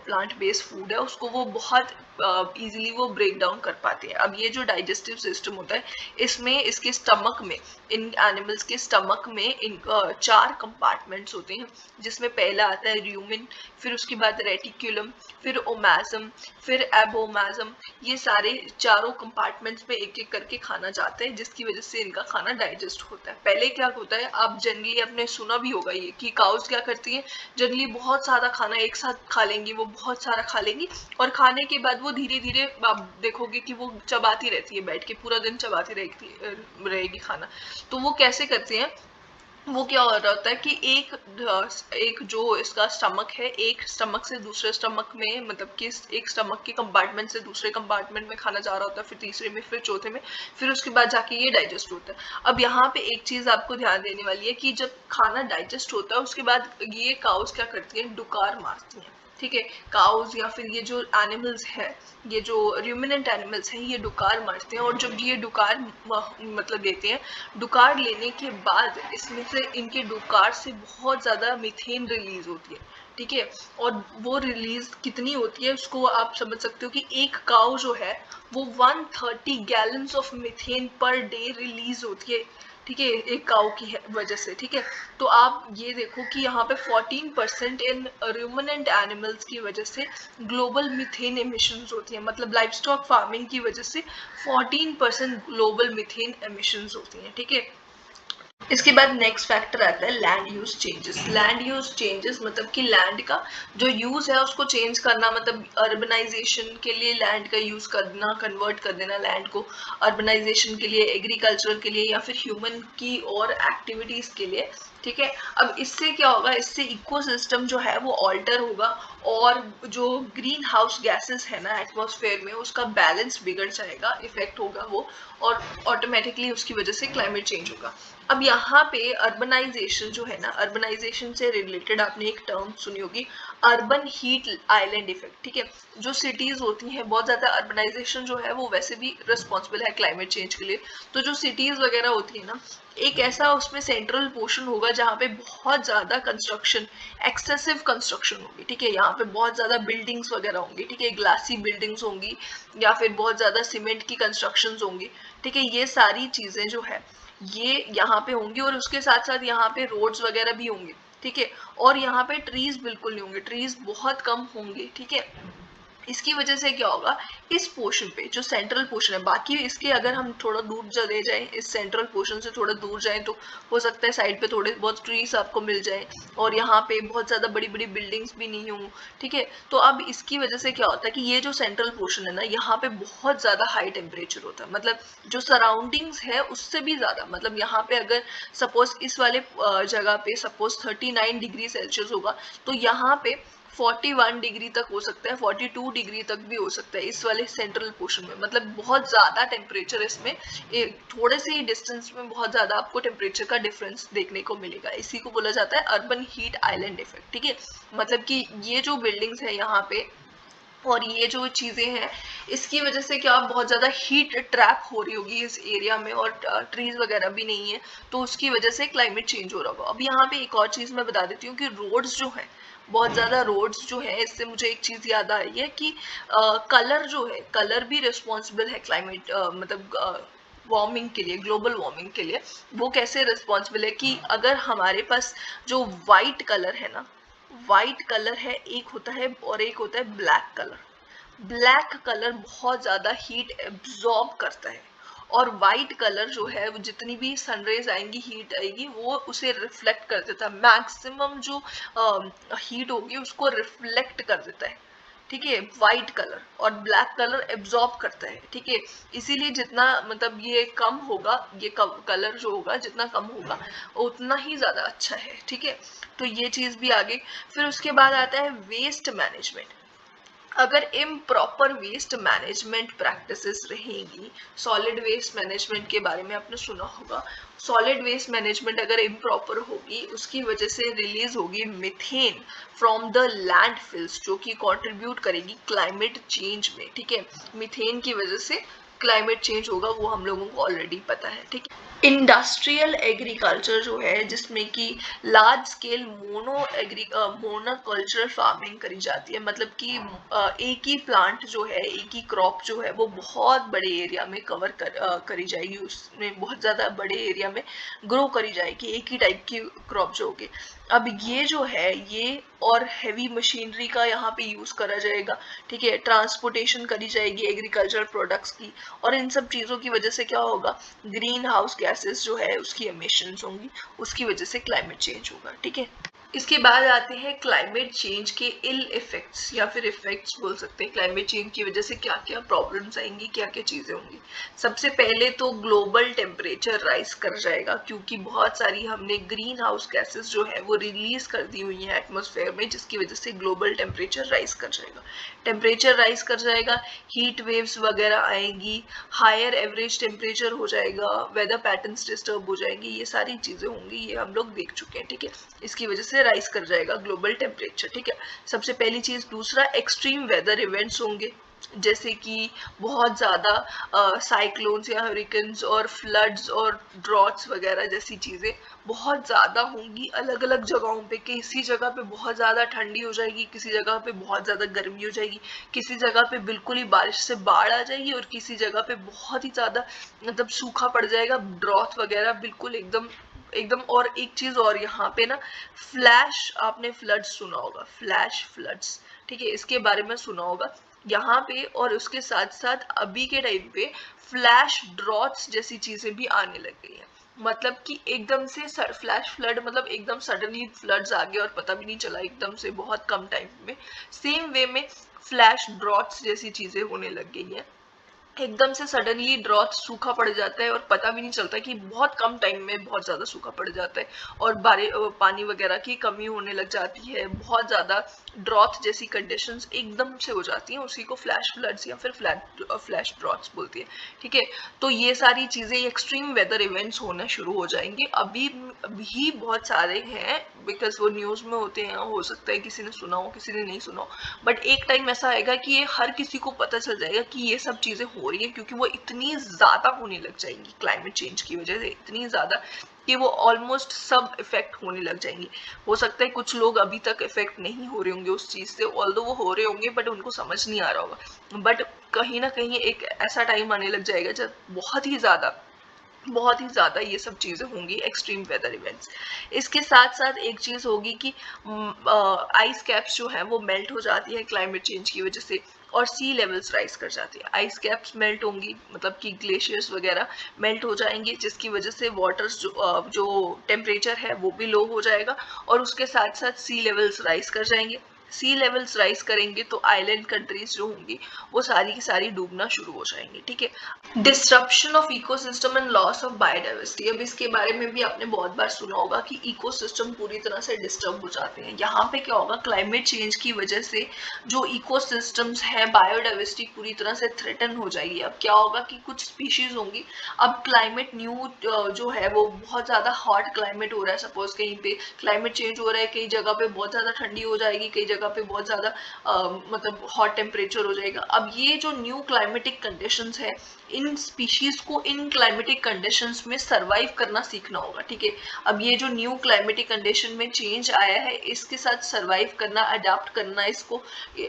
प्लांट बेस्ड फूड है उसको वो बहुत इजीली वो ब्रेक डाउन कर पाते हैं। अब ये जो डाइजेस्टिव सिस्टम होता है, इसमें इसके स्टमक में, इन एनिमल्स के स्टमक में इन 4 कंपार्टमेंट्स होते हैं, जिसमें पहला आता है र्यूमेन, फिर उसके बाद रेटिक्यूलम, फिर ओमैजम, फिर एबोमैजम। ये सारे चारों कंपार्टमेंट्स में एक एक करके खाना जाता है, जिसकी वजह से इनका खाना डाइजेस्ट होता है। पहले क्या होता है, आप जनरली आपने सुना भी होगा ये कि काउस क्या करती हैं, जनरली बहुत सारा खाना एक साथ खा लेंगी, वो बहुत सारा खा लेंगी और खाने के बाद वो धीरे धीरे आप देखोगे कि वो चबाती रहती है, बैठ के पूरा दिन चबाती रहेगी खाना। तो वो कैसे करती हैं, वो क्या हो रहा होता है कि एक जो इसका स्टमक है, एक स्टमक से दूसरे स्टमक में, मतलब कि एक स्टमक के कंपार्टमेंट से दूसरे कंपार्टमेंट में खाना जा रहा होता है, फिर तीसरे में, फिर चौथे में, फिर उसके बाद जाके ये डाइजेस्ट होता है। अब यहाँ पे एक चीज आपको ध्यान देने वाली है कि जब खाना डाइजेस्ट होता है उसके बाद ये काउस क्या करती है, डुकार मारती है। ठीक है, काउस या फिर ये जो एनिमल्स है, ये जो रूमिनेंट एनिमल्स हैं, ये डुकार मारते हैं और जब ये डुकार मतलब लेते हैं, डुकार लेने के बाद इसमें से, इनके डुकार से बहुत ज़्यादा मीथेन रिलीज होती है। ठीक है, और वो रिलीज कितनी होती है उसको आप समझ सकते हो कि एक काउ जो है वो 130 gallons of methane per day release होती है। ठीक है, एक काउ की वजह से। ठीक है, तो आप ये देखो कि यहाँ पे 14% इन रूमिनेंट एनिमल्स की वजह से ग्लोबल मीथेन एमिशंस होती हैं, मतलब लाइफ स्टॉक फार्मिंग की वजह से 14% ग्लोबल मीथेन एमिशंस होती हैं। ठीक है, इसके बाद नेक्स्ट फैक्टर आता है land use changes. Land use changes मतलब कि लैंड का जो यूज है उसको चेंज करना, मतलब अर्बनाइजेशन के लिए लैंड का यूज करना, कन्वर्ट कर देना लैंड को अर्बनाइजेशन के लिए, एग्रीकल्चर के लिए, या फिर ह्यूमन की और एक्टिविटीज के लिए। ठीक है, अब इससे क्या होगा, इससे इकोसिस्टम जो है वो ऑल्टर होगा और जो ग्रीन हाउस गैसेस है ना एटमॉस्फेयर में, उसका बैलेंस बिगड़ जाएगा, इफेक्ट होगा वो, और ऑटोमेटिकली उसकी वजह से क्लाइमेट चेंज होगा। अब यहाँ पे अर्बनाइजेशन जो है ना, अर्बनाइजेशन से रिलेटेड आपने एक टर्म सुनी होगी, अर्बन हीट आइलैंड इफेक्ट। ठीक है, जो सिटीज होती हैं, बहुत ज्यादा अर्बनाइजेशन जो है वो वैसे भी रिस्पॉन्सिबल है क्लाइमेट चेंज के लिए। तो जो सिटीज वगैरह होती है ना, एक ऐसा उसमें सेंट्रल पोर्शन होगा जहाँ पे बहुत ज्यादा कंस्ट्रक्शन, एक्सेसिव कंस्ट्रक्शन होगी। ठीक है, यहाँ पे बहुत ज्यादा बिल्डिंग्स वगैरह होंगी। ठीक है, ग्लासी बिल्डिंग्स होंगी या फिर बहुत ज्यादा सीमेंट की कंस्ट्रक्शन होंगी। ठीक है, ये सारी चीजें जो है ये यहाँ पे होंगी और उसके साथ साथ यहाँ पे रोड्स वगैरह भी होंगे। ठीक है, और यहाँ पे ट्रीज बिल्कुल नहीं होंगे, ट्रीज बहुत कम होंगे। ठीक है, इसकी वजह से क्या होगा, इस पोर्शन पे जो सेंट्रल पोर्शन है, बाकी इसके अगर हम थोड़ा दूर चले जाएं, इस सेंट्रल पोर्शन से थोड़ा दूर जाएं, तो हो सकता है साइड पे थोड़े बहुत ट्रीज आपको मिल जाएं और यहाँ पे बहुत ज्यादा बड़ी बड़ी बिल्डिंग्स भी नहीं हों। ठीक है, तो अब इसकी वजह से क्या होता है कि ये जो सेंट्रल पोर्शन है ना, यहाँ पे बहुत ज्यादा हाई टेम्परेचर होता है, मतलब जो सराउंडिंग्स है उससे भी ज्यादा। मतलब यहाँ पे अगर सपोज इस वाले जगह पे सपोज 39 डिग्री सेल्सियस होगा, तो यहाँ पे 41 डिग्री तक हो सकता है, 42 डिग्री तक भी हो सकता है इस वाले सेंट्रल पोर्शन में। मतलब बहुत ज्यादा टेम्परेचर इसमें, थोड़े से ही डिस्टेंस में बहुत ज्यादा आपको टेम्परेचर का डिफरेंस देखने को मिलेगा। इसी को बोला जाता है अर्बन हीट आइलैंड इफेक्ट। ठीक है, मतलब कि ये जो बिल्डिंग्स है यहाँ पे और ये जो चीजें हैं, इसकी वजह से क्या बहुत ज्यादा हीट ट्रैप हो रही होगी इस एरिया में, और ट्रीज वगैरह भी नहीं है, तो उसकी वजह से क्लाइमेट चेंज हो रहा होगा। अब यहाँ पे एक और चीज मैं बता देती हूँ कि रोड्स जो है, बहुत ज्यादा रोड्स जो है, इससे मुझे एक चीज याद आ रही है कि कलर जो है, कलर भी रिस्पॉन्सिबल है क्लाइमेट मतलब वार्मिंग के लिए, ग्लोबल वार्मिंग के लिए। वो कैसे रिस्पॉन्सिबल है कि अगर हमारे पास जो वाइट कलर है ना, वाइट कलर है एक होता है, और एक होता है ब्लैक कलर। ब्लैक कलर बहुत ज्यादा हीट एब्जॉर्ब करता है, और वाइट कलर जो है वो जितनी भी सनरेज आएंगी, हीट आएगी, वो उसे रिफ्लेक्ट कर देता है, मैक्सिमम जो हीट होगी उसको रिफ्लेक्ट कर देता है। ठीक है, व्हाइट कलर, और ब्लैक कलर एब्जॉर्ब करता है। ठीक है, इसीलिए जितना मतलब ये कम होगा, ये कलर जो होगा जितना कम होगा उतना ही ज्यादा अच्छा है। ठीक है, तो ये चीज भी आगे। फिर उसके बाद आता है वेस्ट मैनेजमेंट। अगर इम्प्रॉपर वेस्ट मैनेजमेंट प्रैक्टिसेस रहेंगी, सॉलिड वेस्ट मैनेजमेंट के बारे में आपने सुना होगा, सॉलिड वेस्ट मैनेजमेंट अगर इम्प्रॉपर होगी, उसकी वजह से रिलीज होगी मीथेन फ्रॉम द लैंडफिल्स, जो कि कंट्रीब्यूट करेगी क्लाइमेट चेंज में। ठीक है, मीथेन की वजह से क्लाइमेट चेंज होगा, वो हम लोगों को ऑलरेडी पता है। ठीक है, इंडस्ट्रियल एग्रीकल्चर जो है, जिसमें कि लार्ज स्केल मोनोकल्चरल फार्मिंग करी जाती है, मतलब कि एक ही प्लांट जो है, एक ही क्रॉप जो है वो बहुत बड़े एरिया में करी जाएगी, उसमें बहुत ज़्यादा बड़े एरिया में ग्रो करी जाएगी एक ही टाइप की क्रॉप जो होगी। अब ये जो है ये और हैवी मशीनरी का यहाँ पे यूज़ करा जाएगा, ठीक है, ट्रांसपोर्टेशन करी जाएगी एग्रीकल्चर प्रोडक्ट्स की, और इन सब चीज़ों की वजह से क्या होगा, ग्रीन हाउस गैसेस जो है उसकी एमिशंस होंगी, उसकी वजह से क्लाइमेट चेंज होगा, ठीक है। इसके बाद आते हैं क्लाइमेट चेंज के इल इफेक्ट्स या फिर इफेक्ट्स बोल सकते हैं। क्लाइमेट चेंज की वजह से क्या क्या प्रॉब्लम्स आएंगी, क्या क्या चीज़ें होंगी। सबसे पहले तो ग्लोबल टेम्परेचर राइज कर जाएगा, क्योंकि बहुत सारी हमने ग्रीन हाउस गैसेस जो है वो रिलीज कर दी हुई है एटमॉस्फेयर में, जिसकी वजह से ग्लोबल टेम्परेचर राइज कर जाएगा। टेम्परेचर राइज कर जाएगा, हीट वेव्स वगैरह आएंगी, हायर एवरेज टेम्परेचर हो जाएगा, वेदर पैटर्न्स डिस्टर्ब हो जाएंगी, ये सारी चीज़ें होंगी, ये हम लोग देख चुके हैं, ठीक है। इसकी वजह से राइज कर जाएगा ग्लोबल टेम्परेचर, ठीक है, सबसे पहली चीज। दूसरा, एक्सट्रीम वेदर इवेंट्स होंगे, जैसे कि बहुत ज़्यादा साइक्लोन्स या हरिकेन्स और फ्लड्स और ड्रॉट्स वगैरह जैसी चीज़ें बहुत ज़्यादा होंगी अलग अलग जगहों पे। किसी जगह पे बहुत ज़्यादा ठंडी हो जाएगी, किसी जगह पे बहुत ज़्यादा गर्मी हो जाएगी, किसी जगह पे बिल्कुल ही बारिश से बाढ़ आ जाएगी, और किसी जगह पे बहुत ही ज़्यादा मतलब सूखा पड़ जाएगा, ड्रॉट वगैरह बिल्कुल एकदम एकदम। और एक चीज और यहाँ पे ना, फ्लैश, आपने फ्लड्स सुना होगा, फ्लैश फ्लड्स, ठीक है, इसके बारे में सुना होगा यहाँ पे। और उसके साथ साथ अभी के टाइम पे फ्लैश ड्रॉट्स जैसी चीजें भी आने लग गई हैं, मतलब कि एकदम से फ्लैश फ्लड, मतलब एकदम सडनली फ्लड्स आ गए और पता भी नहीं चला, एकदम से बहुत कम टाइम में। सेम वे में फ्लैश ड्रॉट्स जैसी चीजें होने लग गई हैं, एकदम से सडनली ड्रॉट, सूखा पड़ जाता है और पता भी नहीं चलता कि बहुत कम टाइम में बहुत ज्यादा सूखा पड़ जाता है, और पानी वगैरह की कमी होने लग जाती है, बहुत ज्यादा ड्रॉट जैसी कंडीशंस एकदम से हो जाती हैं, उसी को फ्लैश फ्लड्स या फिर फ्लैश ड्रॉट्स बोलती है, ठीक है। तो ये सारी चीजें एक्सट्रीम वेदर इवेंट्स होना शुरू हो जाएंगे, अभी बहुत सारे हैं, बिकॉज वो न्यूज में होते हैं, हो सकता है किसी ने सुना हो किसी ने नहीं सुना हो, बट एक टाइम ऐसा आएगा कि ये हर किसी को पता चल जाएगा कि ये सब चीजें हो रही है, क्योंकि वो इतनी ज्यादा होने लग जाएंगी क्लाइमेट चेंज की वजह से, इतनी ज्यादा कि वो ऑलमोस्ट सब इफेक्ट होने लग जाएंगे। हो सकता है कुछ लोग अभी तक इफेक्ट नहीं हो रहे होंगे उस चीज से, ऑल्दो वो हो रहे होंगे बट उनको समझ नहीं आ रहा होगा, बट कहीं ना कहीं एक ऐसा टाइम आने लग जाएगा जब बहुत ही ज्यादा ये सब चीजें होंगी, एक्सट्रीम वेदर इवेंट्स। इसके साथ साथ एक चीज होगी कि आइस कैप्स जो है वो मेल्ट हो जाती है क्लाइमेट चेंज की वजह से, और सी लेवल्स राइज कर जाती है। आइस कैप्स मेल्ट होंगी, मतलब कि ग्लेशियर्स वगैरह मेल्ट हो जाएंगे, जिसकी वजह से वाटर्स जो टेम्परेचर है वो भी लो हो जाएगा, और उसके साथ साथ सी लेवल्स राइज कर जाएंगे। सी लेवल्स राइज करेंगे तो आइलैंड कंट्रीज जो होंगी वो सारी की सारी डूबना शुरू हो जाएंगी, ठीक है। Disruption of ecosystem and loss of biodiversity, अब इसके बारे में भी आपने बहुत बार सुना होगा कि इकोसिस्टम पूरी तरह से डिस्टर्ब हो जाते हैं। यहाँ पे क्या होगा, क्लाइमेट चेंज की वजह से जो इकोसिस्टम्स है, बायोडाइवर्सिटी पूरी तरह से थ्रेटन हो जाएगी। अब क्या होगा कि कुछ स्पीशीज होंगी, अब क्लाइमेट जो है वो बहुत ज्यादा हॉट क्लाइमेट हो रहा है, सपोज कहीं पे क्लाइमेट चेंज हो रहा है, कई जगह पे बहुत ज्यादा ठंडी हो जाएगी, कई जगह पे बहुत ज्यादा मतलब हॉट टेम्परेचर हो जाएगा। अब ये जो न्यू क्लाइमेटिक कंडीशंस है, इन स्पीशीज को इन क्लाइमेटिक कंडीशंस में सरवाइव करना सीखना होगा, ठीक है। अब ये जो न्यू क्लाइमेटिक कंडीशन में चेंज आया है, इसके साथ सरवाइव करना, अडेप्ट करना,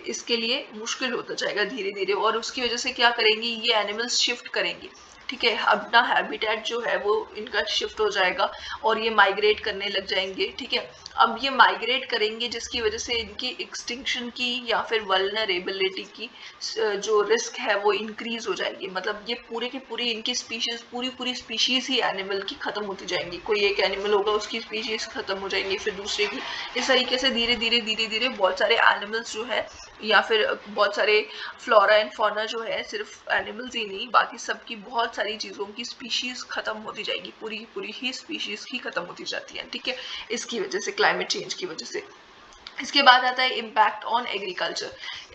इसके लिए मुश्किल होता जाएगा धीरे धीरे, और उसकी वजह से क्या करेंगे, ये एनिमल्स शिफ्ट करेंगे, ठीक है, अपना हैबिटेट जो है वो इनका शिफ्ट हो जाएगा, और ये माइग्रेट करने लग जाएंगे, ठीक है। अब ये माइग्रेट करेंगे, जिसकी वजह से इनकी एक्सटिंक्शन की या फिर वल्नरेबिलिटी की जो रिस्क है वो इंक्रीज हो जाएगी, मतलब ये पूरे की पूरी इनकी स्पीशीज, पूरी स्पीशीज ही एनिमल की खत्म होती जाएंगी। कोई एक एनिमल होगा, उसकी स्पीशीज खत्म हो जाएंगी, फिर दूसरे की, इस तरीके से धीरे धीरे बहुत सारे एनिमल्स जो है, या फिर बहुत सारे फ्लोरा एंड फौना जो है, सिर्फ एनिमल्स ही नहीं बाकी सबकी बहुत सारी चीज़ों की स्पीशीज खत्म होती जाएगी, पूरी ही स्पीशीज ही खत्म होती जाती है, ठीक है, इसकी वजह से, क्लाइमेट चेंज की वजह से। इसके बाद आता है इम्पैक्ट ऑन एग्रीकल्चर।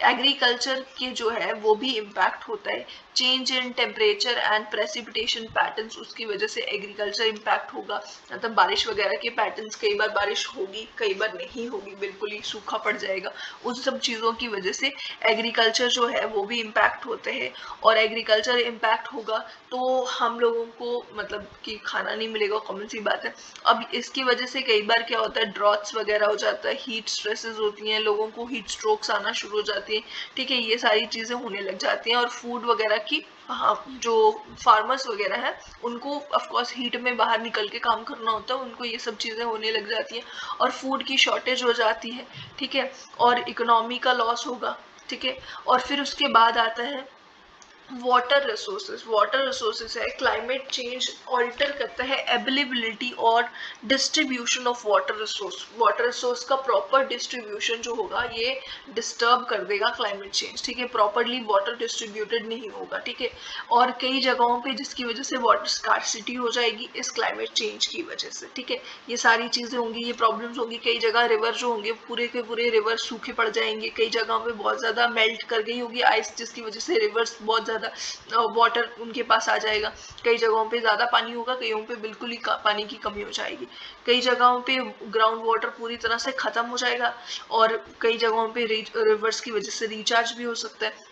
एग्रीकल्चर के जो है वो भी इम्पैक्ट होता है। Change in temperature and precipitation patterns, उसकी वजह से एग्रीकल्चर इम्पैक्ट होगा। मतलब बारिश वगैरह के पैटर्न्स, कई बार बारिश होगी कई बार नहीं होगी, बिल्कुल ही सूखा पड़ जाएगा। उन सब चीज़ों की वजह से एग्रीकल्चर जो है वो भी इम्पैक्ट होते हैं। और एग्रीकल्चर इम्पैक्ट होगा तो हम लोगों को मतलब कि खाना नहीं मिलेगा, कॉमन सी बात है। अब इसकी वजह से कई बार क्या होता है, ड्रॉट्स वगैरह हो जाता है, हीट स्ट्रेसेस होती हैं, लोगों को हीट स्ट्रोक्स आना शुरू हो जाती है। ठीक है, ये सारी चीज़ें होने लग जाती हैं। और फूड वगैरह की, हाँ, जो फार्मर्स वगैरह हैं उनको ऑफ कोर्स हीट में बाहर निकल के काम करना होता है, उनको ये सब चीज़ें होने लग जाती हैं और फूड की शॉर्टेज हो जाती है। ठीक है, और इकोनॉमी का लॉस होगा। ठीक है, और फिर उसके बाद आता है वाटर रिसोर्सेज। वाटर रिसोर्सेज है, क्लाइमेट चेंज ऑल्टर करता है अवेलेबिलिटी और distribution of water resource. Water resource का प्रॉपर डिस्ट्रीब्यूशन जो होगा ये डिस्टर्ब कर देगा क्लाइमेट चेंज। ठीक है, प्रॉपरली वाटर डिस्ट्रीब्यूटेड नहीं होगा। ठीक है, और कई जगहों पे जिसकी वजह से वाटर स्कार्सिटी हो जाएगी इस क्लाइमेट चेंज की वजह से। ठीक है, ये सारी चीज़ें होंगी, ये प्रॉब्लम्स होंगी। कई जगह रिवर जो होंगे पूरे के पूरे रिवर सूखे पड़ जाएंगे, कई जगहों पे बहुत ज़्यादा मेल्ट कर गई होगी आइस, जिसकी वजह से रिवर्स बहुत ज़्यादा वाटर उनके पास आ जाएगा। कई जगहों पे ज़्यादा पानी होगा, कईयों पे बिल्कुल ही पानी की कमी हो जाएगी। कई जगहों पे ग्राउंड वाटर पूरी तरह से ख़त्म हो जाएगा और कई जगहों पे रिवर्स की वजह से रिचार्ज भी हो सकता है।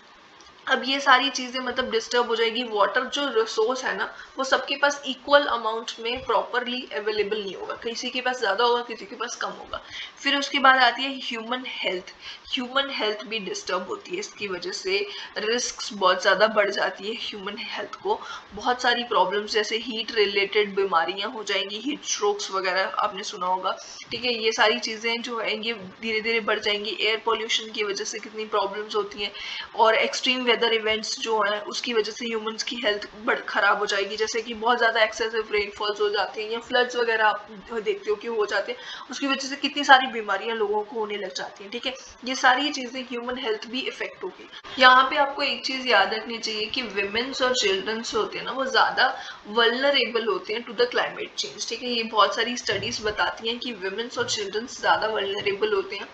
अब ये सारी चीज़ें मतलब डिस्टर्ब हो जाएगी। वाटर जो रिसोर्स है ना वो सबके पास इक्वल अमाउंट में प्रॉपरली अवेलेबल नहीं होगा, किसी के पास ज़्यादा होगा किसी के पास कम होगा। फिर उसके बाद आती है ह्यूमन हेल्थ। ह्यूमन हेल्थ भी डिस्टर्ब होती है, इसकी वजह से रिस्क बहुत ज़्यादा बढ़ जाती है ह्यूमन हेल्थ को। बहुत सारी प्रॉब्लम्स जैसे हीट रिलेटेड बीमारियाँ हो जाएंगी, हीट स्ट्रोक्स वगैरह आपने सुना होगा। ठीक है, ये सारी चीज़ें जो है ये धीरे धीरे बढ़ जाएंगी। एयर पोल्यूशन की वजह से कितनी प्रॉब्लम्स होती हैं और एक्सट्रीम वेदर इवेंट्स जो हैं उसकी वजह से ह्यूमंस की हेल्थ खराब हो जाएगी। जैसे कि बहुत ज़्यादा एक्सेसिव रेनफॉल्स हो जाते हैं या फ्लड्स वगैरह आप देखते हो कि हो जाते हैं, उसकी वजह से कितनी सारी बीमारियां लोगों को होने लग जाती हैं। ठीक है, ये सारी चीज़ें ह्यूमन हेल्थ भी इफेक्ट होगी। यहाँ पे आपको एक चीज़ याद रखनी चाहिए कि विमेन्स और चिल्ड्रंस होते हैं ना वो ज़्यादा वल्नरेबल होते हैं टू द क्लाइमेट चेंज। ठीक है, ये बहुत सारी स्टडीज बताती हैं कि विमेन्स और चिल्ड्रंस ज़्यादा वल्नरेबल होते हैं।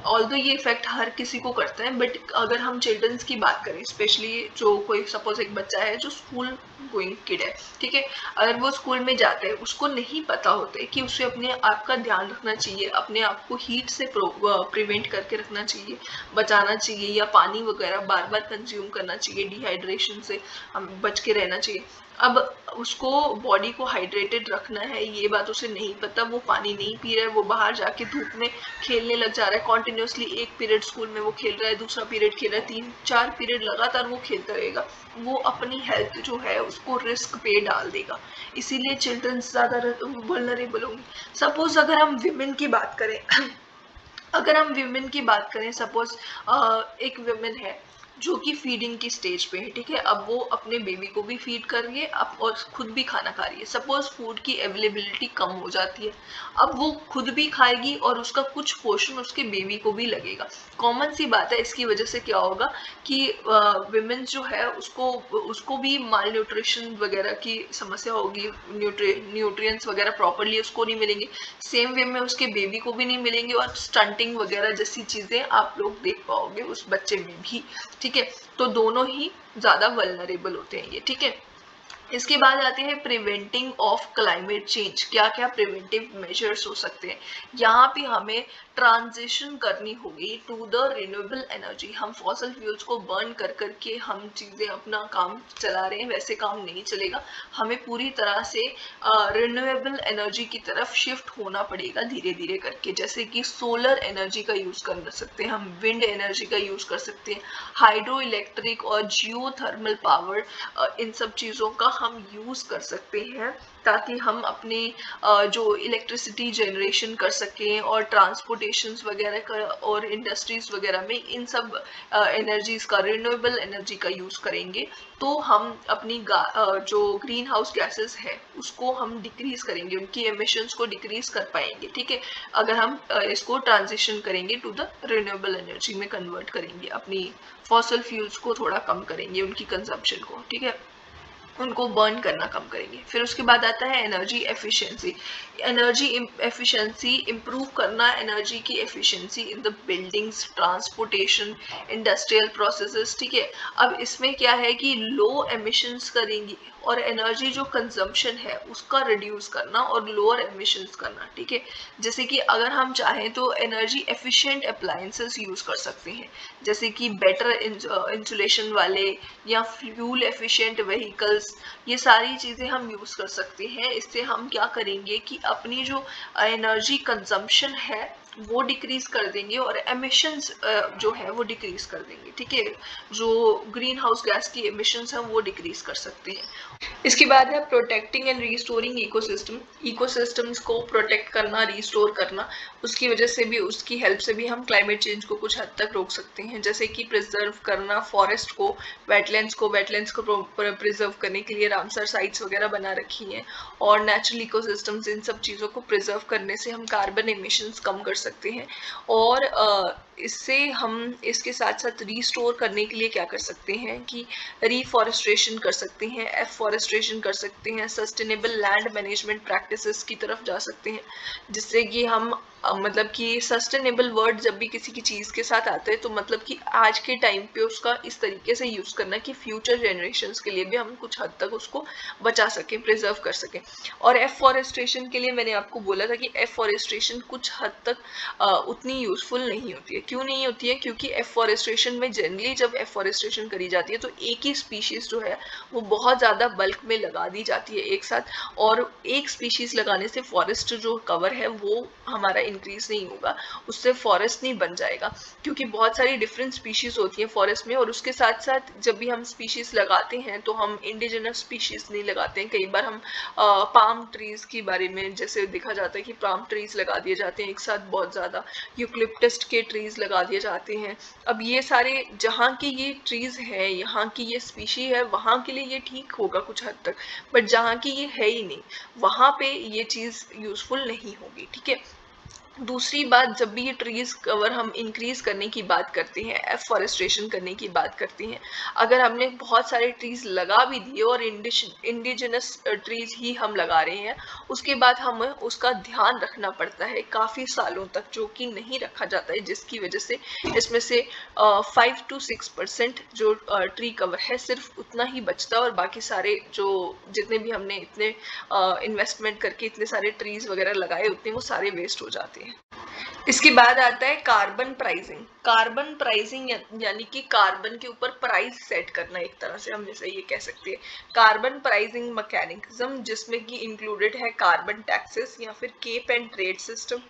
ऑल्दो ये इफेक्ट हर किसी को करता है, बट अगर हम चिल्ड्रंस की बात करें, स्पेशली जो कोई सपोज एक बच्चा है जो स्कूल गोइंग किड है, ठीक है, अगर वो स्कूल में जाता है उसको नहीं पता होता है कि उसे अपने आप का ध्यान रखना चाहिए, अपने आप को हीट से प्रिवेंट करके रखना चाहिए, बचाना चाहिए, या पानी वगैरह बार बार कंज्यूम करना चाहिए, डिहाइड्रेशन से हम बच के रहना चाहिए। अब उसको बॉडी को हाइड्रेटेड रखना है ये बात उसे नहीं पता, वो पानी नहीं पी रहा है, वो बाहर जाके धूप में खेलने लग जा रहा है कॉन्टिन्यूसली। एक पीरियड स्कूल में वो खेल रहा है, दूसरा पीरियड खेल रहा है, 3-4 पीरियड लगातार वो खेलता रहेगा, वो अपनी हेल्थ जो है उसको रिस्क पे डाल देगा। इसीलिए चिल्ड्रंस ज़्यादा वल्नरेबल होंगे। सपोज अगर हम विमेन की बात करें अगर हम विमेन की बात करें, सपोज एक विमेन है जो कि फीडिंग की स्टेज पे है। ठीक है, अब वो अपने बेबी को भी फीड कर रही है अब और खुद भी खाना खा रही है। सपोज फूड की अवेलेबिलिटी कम हो जाती है, अब वो खुद भी खाएगी और उसका कुछ पोर्शन उसके बेबी को भी लगेगा। कॉमन सी बात है, इसकी वजह से क्या होगा कि विमेन जो है उसको भी माल न्यूट्रिशन वगैरह की समस्या होगी, न्यूट्रिएंट्स वगैरह प्रॉपरली उसको नहीं मिलेंगे, सेम वे में उसके बेबी को भी नहीं मिलेंगे, और स्टंटिंग वगैरह जैसी चीज़ें आप लोग देख पाओगे उस बच्चे में भी। ठीक है, तो दोनों ही ज़्यादा वल्नरेबल होते हैं ये। ठीक है, इसके बाद आते हैं प्रिवेंटिंग ऑफ क्लाइमेट चेंज। क्या क्या प्रिवेंटिव मेजर्स हो सकते हैं, यहाँ पे हमें ट्रांजिशन करनी होगी टू द रिन्यूएबल एनर्जी। हम फॉसल फ्यूल्स को बर्न कर करके हम चीज़ें अपना काम चला रहे हैं, वैसे काम नहीं चलेगा, हमें पूरी तरह से रिन्यूएबल एनर्जी की तरफ शिफ्ट होना पड़ेगा धीरे धीरे करके। जैसे कि सोलर एनर्जी का यूज़ कर सकते हैं हम, विंड एनर्जी का यूज़ कर सकते हैं, हाइड्रो इलेक्ट्रिक और जियो थर्मल पावर, इन सब चीज़ों का हम यूज़ कर सकते हैं ताकि हम अपने जो इलेक्ट्रिसिटी जनरेशन कर सकें और ट्रांसपोर्टेशंस वगैरह का और इंडस्ट्रीज वगैरह में इन सब एनर्जीज का, रिन्यूएबल एनर्जी का यूज़ करेंगे तो हम अपनी जो ग्रीन हाउस गैसेस है उसको हम डिक्रीज करेंगे, उनकी एमिशंस को डिक्रीज कर पाएंगे। ठीक है, अगर हम इसको ट्रांजिशन करेंगे टू द रिन्यूएबल एनर्जी में कन्वर्ट करेंगे, अपनी फॉसल फ्यूल्स को थोड़ा कम करेंगे उनकी कंजम्पशन को। ठीक है, उनको बर्न करना कम करेंगे। फिर उसके बाद आता है energy efficiency. Energy efficiency improve करना एनर्जी की efficiency in the buildings, transportation, industrial processes, ठीक है। अब इसमें क्या है कि लो एमिशंस करेंगी और एनर्जी जो कंजम्पशन है उसका रिड्यूस करना और लोअर एमिशंस करना, ठीक है। जैसे कि अगर हम चाहें तो एनर्जी एफिशिएंट अप्लायंसेस यूज कर सकते हैं, जैसे कि बेटर इंसुलेशन वाले या फ्यूल एफिशिएंट व्हीकल्स, ये सारी चीज़ें हम यूज़ कर सकते हैं। इससे हम क्या करेंगे कि अपनी जो एनर्जी कंजम्पशन है वो डिक्रीज कर देंगे और एमिशंस जो है वो डिक्रीज कर देंगे, ठीक है। जो ग्रीन हाउस गैस की एमिशंस हैं वो डिक्रीज कर सकते हैं। इसके बाद है protecting and restoring ecosystem. Ecosystems को प्रोटेक्ट करना, रिस्टोर करना, उसकी वजह से भी, उसकी हेल्प से भी हम क्लाइमेट चेंज को कुछ हद तक रोक सकते हैं। जैसे कि प्रिजर्व करना फॉरेस्ट को, वेटलैंड्स को प्रिजर्व करने के लिए रामसर साइट्स वगैरह बना रखी हैं, और नेचुरल इकोसिस्टम्स, इन सब चीज़ों को प्रिजर्व करने से हम कार्बन एमिशंस कम कर सकते हैं। और इससे हम इसके साथ साथ रिस्टोर करने के लिए क्या कर सकते हैं कि रिफॉरेस्ट्रेशन कर सकते हैं, एफॉरेस्ट्रेशन कर सकते हैं, सस्टेनेबल लैंड मैनेजमेंट प्रैक्टिसेस की तरफ जा सकते हैं, जिससे कि हम मतलब कि सस्टेनेबल वर्ड जब भी किसी की चीज़ के साथ आता है तो मतलब कि आज के टाइम पे उसका इस तरीके से यूज़ करना कि फ्यूचर जनरेशन्स के लिए भी हम कुछ हद तक उसको बचा सकें, प्रिजर्व कर सकें। और एफॉरेस्ट्रेशन के लिए मैंने आपको बोला था कि एफॉरेस्ट्रेशन कुछ हद तक उतनी यूजफुल नहीं होती है। क्यों नहीं होती है? क्योंकि एफॉरेस्ट्रेशन में जनरली जब एफॉरेस्ट्रेशन करी जाती है तो एक ही स्पीशीज जो है वो बहुत ज़्यादा बल्क में लगा दी जाती है एक साथ, और एक स्पीशीज लगाने से फॉरेस्ट जो कवर है वो हमारा इंक्रीज नहीं होगा, उससे फॉरेस्ट नहीं बन जाएगा, क्योंकि बहुत सारी डिफरेंट स्पीशीज होती है फॉरेस्ट में। और उसके साथ साथ जब भी हम स्पीशीज लगाते हैं तो हम इंडिजिनस स्पीशीज नहीं लगाते हैं। कई बार हम पाम ट्रीज के बारे में जैसे देखा जाता है कि पाम ट्रीज लगा दिए जाते हैं एक साथ बहुत ज़्यादा, यूकलिप्टस के ट्रीज लगा दिए जाते हैं। अब ये सारे जहाँ की ये ट्रीज है, यहाँ की ये स्पीशी है, वहाँ के लिए ये ठीक होगा कुछ हद तक, बट जहाँ की ये है ही नहीं वहाँ पे ये चीज़ यूजफुल नहीं होगी, ठीक है। दूसरी बात, जब भी ये ट्रीज कवर हम इंक्रीज करने की बात करते हैं, एफॉरेस्ट्रेशन करने की बात करते हैं, अगर हमने बहुत सारे ट्रीज लगा भी दिए और इंडिजिनस ट्रीज ही हम लगा रहे हैं, उसके बाद हमें उसका ध्यान रखना पड़ता है काफ़ी सालों तक, जो कि नहीं रखा जाता है, जिसकी वजह से इसमें से 5 to 6% जो ट्री कवर है सिर्फ उतना ही बचता है, और बाकी सारे जो जितने भी हमने इतने इन्वेस्टमेंट करके इतने सारे ट्रीज वगैरह लगाए उतने वो सारे वेस्ट हो जाते हैं। इसके बाद आता है कार्बन प्राइसिंग। कार्बन प्राइसिंग यानी कि कार्बन के ऊपर प्राइस सेट करना, एक तरह से हम जैसे ये कह सकते हैं कार्बन प्राइसिंग मैकेनिज्म, जिसमें कि इंक्लूडेड है कार्बन टैक्सेस या फिर केप एंड ट्रेड सिस्टम,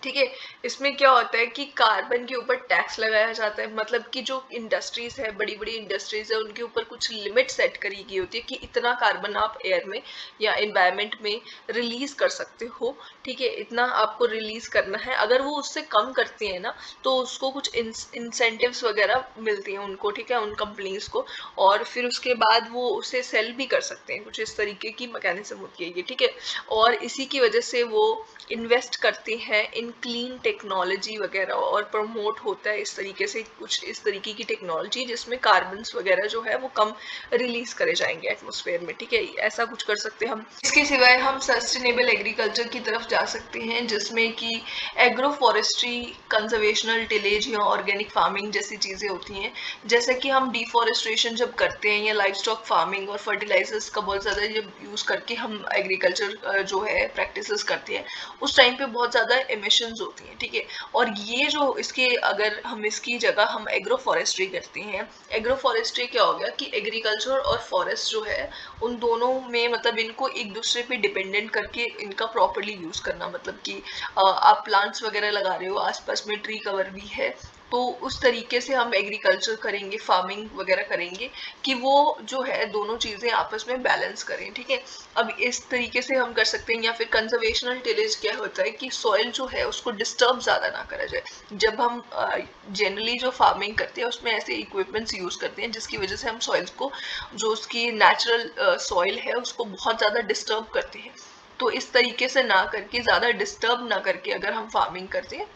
ठीक है। इसमें क्या होता है कि कार्बन के ऊपर टैक्स लगाया जाता है, मतलब कि जो इंडस्ट्रीज है, बड़ी बड़ी इंडस्ट्रीज है, उनके ऊपर कुछ लिमिट सेट करी गई होती है कि इतना कार्बन आप एयर में या एनवायरनमेंट में रिलीज कर सकते हो, ठीक है, इतना आपको रिलीज करना है। अगर वो उससे कम करते हैं ना तो उसको कुछ इंसेंटिव्स वगैरह मिलती हैं उनको, ठीक है, उन कंपनीज को, और फिर उसके बाद वो उसे सेल भी कर सकते हैं, कुछ इस तरीके की मैकेनिज्म होती है ये, ठीक है। और इसी की वजह से वो इन्वेस्ट करते हैं इन क्लीन टेक्नोलॉजी वगैरह, और प्रमोट होता है इस तरीके से कुछ इस तरीके की टेक्नोलॉजी जिसमें कार्बन्स वगैरह जो है वो कम रिलीज करे जाएंगे एटमॉस्फेयर में, ठीक है। ऐसा कुछ कर सकते हैं हम। इसके सिवाय हम सस्टेनेबल एग्रीकल्चर की तरफ जा सकते हैं, जिसमें कि एग्रो फॉरेस्ट्री, कंजर्वेशनल टिलेज या ऑर्गेनिक फार्मिंग जैसी चीज़ें होती हैं। जैसे कि हम डिफॉरेस्ट्रेशन जब करते हैं या लाइफ स्टॉक फार्मिंग और फर्टिलाइजर्स का बहुत ज़्यादा जब यूज़ करके हम एग्रीकल्चर जो है प्रैक्टिसेस करते हैं, उस टाइम पे बहुत ज़्यादा एमिशंस होती हैं, ठीक है। और ये जो इसके अगर हम इसकी जगह हम एग्रो फॉरेस्ट्री करते हैं, एग्रो फॉरेस्ट्री क्या हो गया कि एग्रीकल्चर और फॉरेस्ट जो है उन दोनों में मतलब इनको एक दूसरे पे डिपेंडेंट करके इनका प्रॉपरली यूज़ करना, मतलब कि आप प्लांट्स वगैरह लगा रहे हो, आसपास में ट्री कवर भी है, तो उस तरीके से हम एग्रीकल्चर करेंगे, फार्मिंग वगैरह करेंगे कि वो जो है दोनों चीज़ें आपस में बैलेंस करें, ठीक है। अब इस तरीके से हम कर सकते हैं। या फिर कंजर्वेशनल टिलेज क्या होता है कि सॉइल जो है उसको डिस्टर्ब ज़्यादा ना करा जाए। जब हम जनरली जो फार्मिंग करते हैं उसमें ऐसे इक्विपमेंट्स यूज़ करते हैं जिसकी वजह से हम सॉइल्स को, जो उसकी नेचुरल सॉइल है उसको बहुत ज़्यादा डिस्टर्ब करते हैं। तो इस तरीके से ना करके, ज़्यादा डिस्टर्ब ना करके अगर हम फार्मिंग करते हैं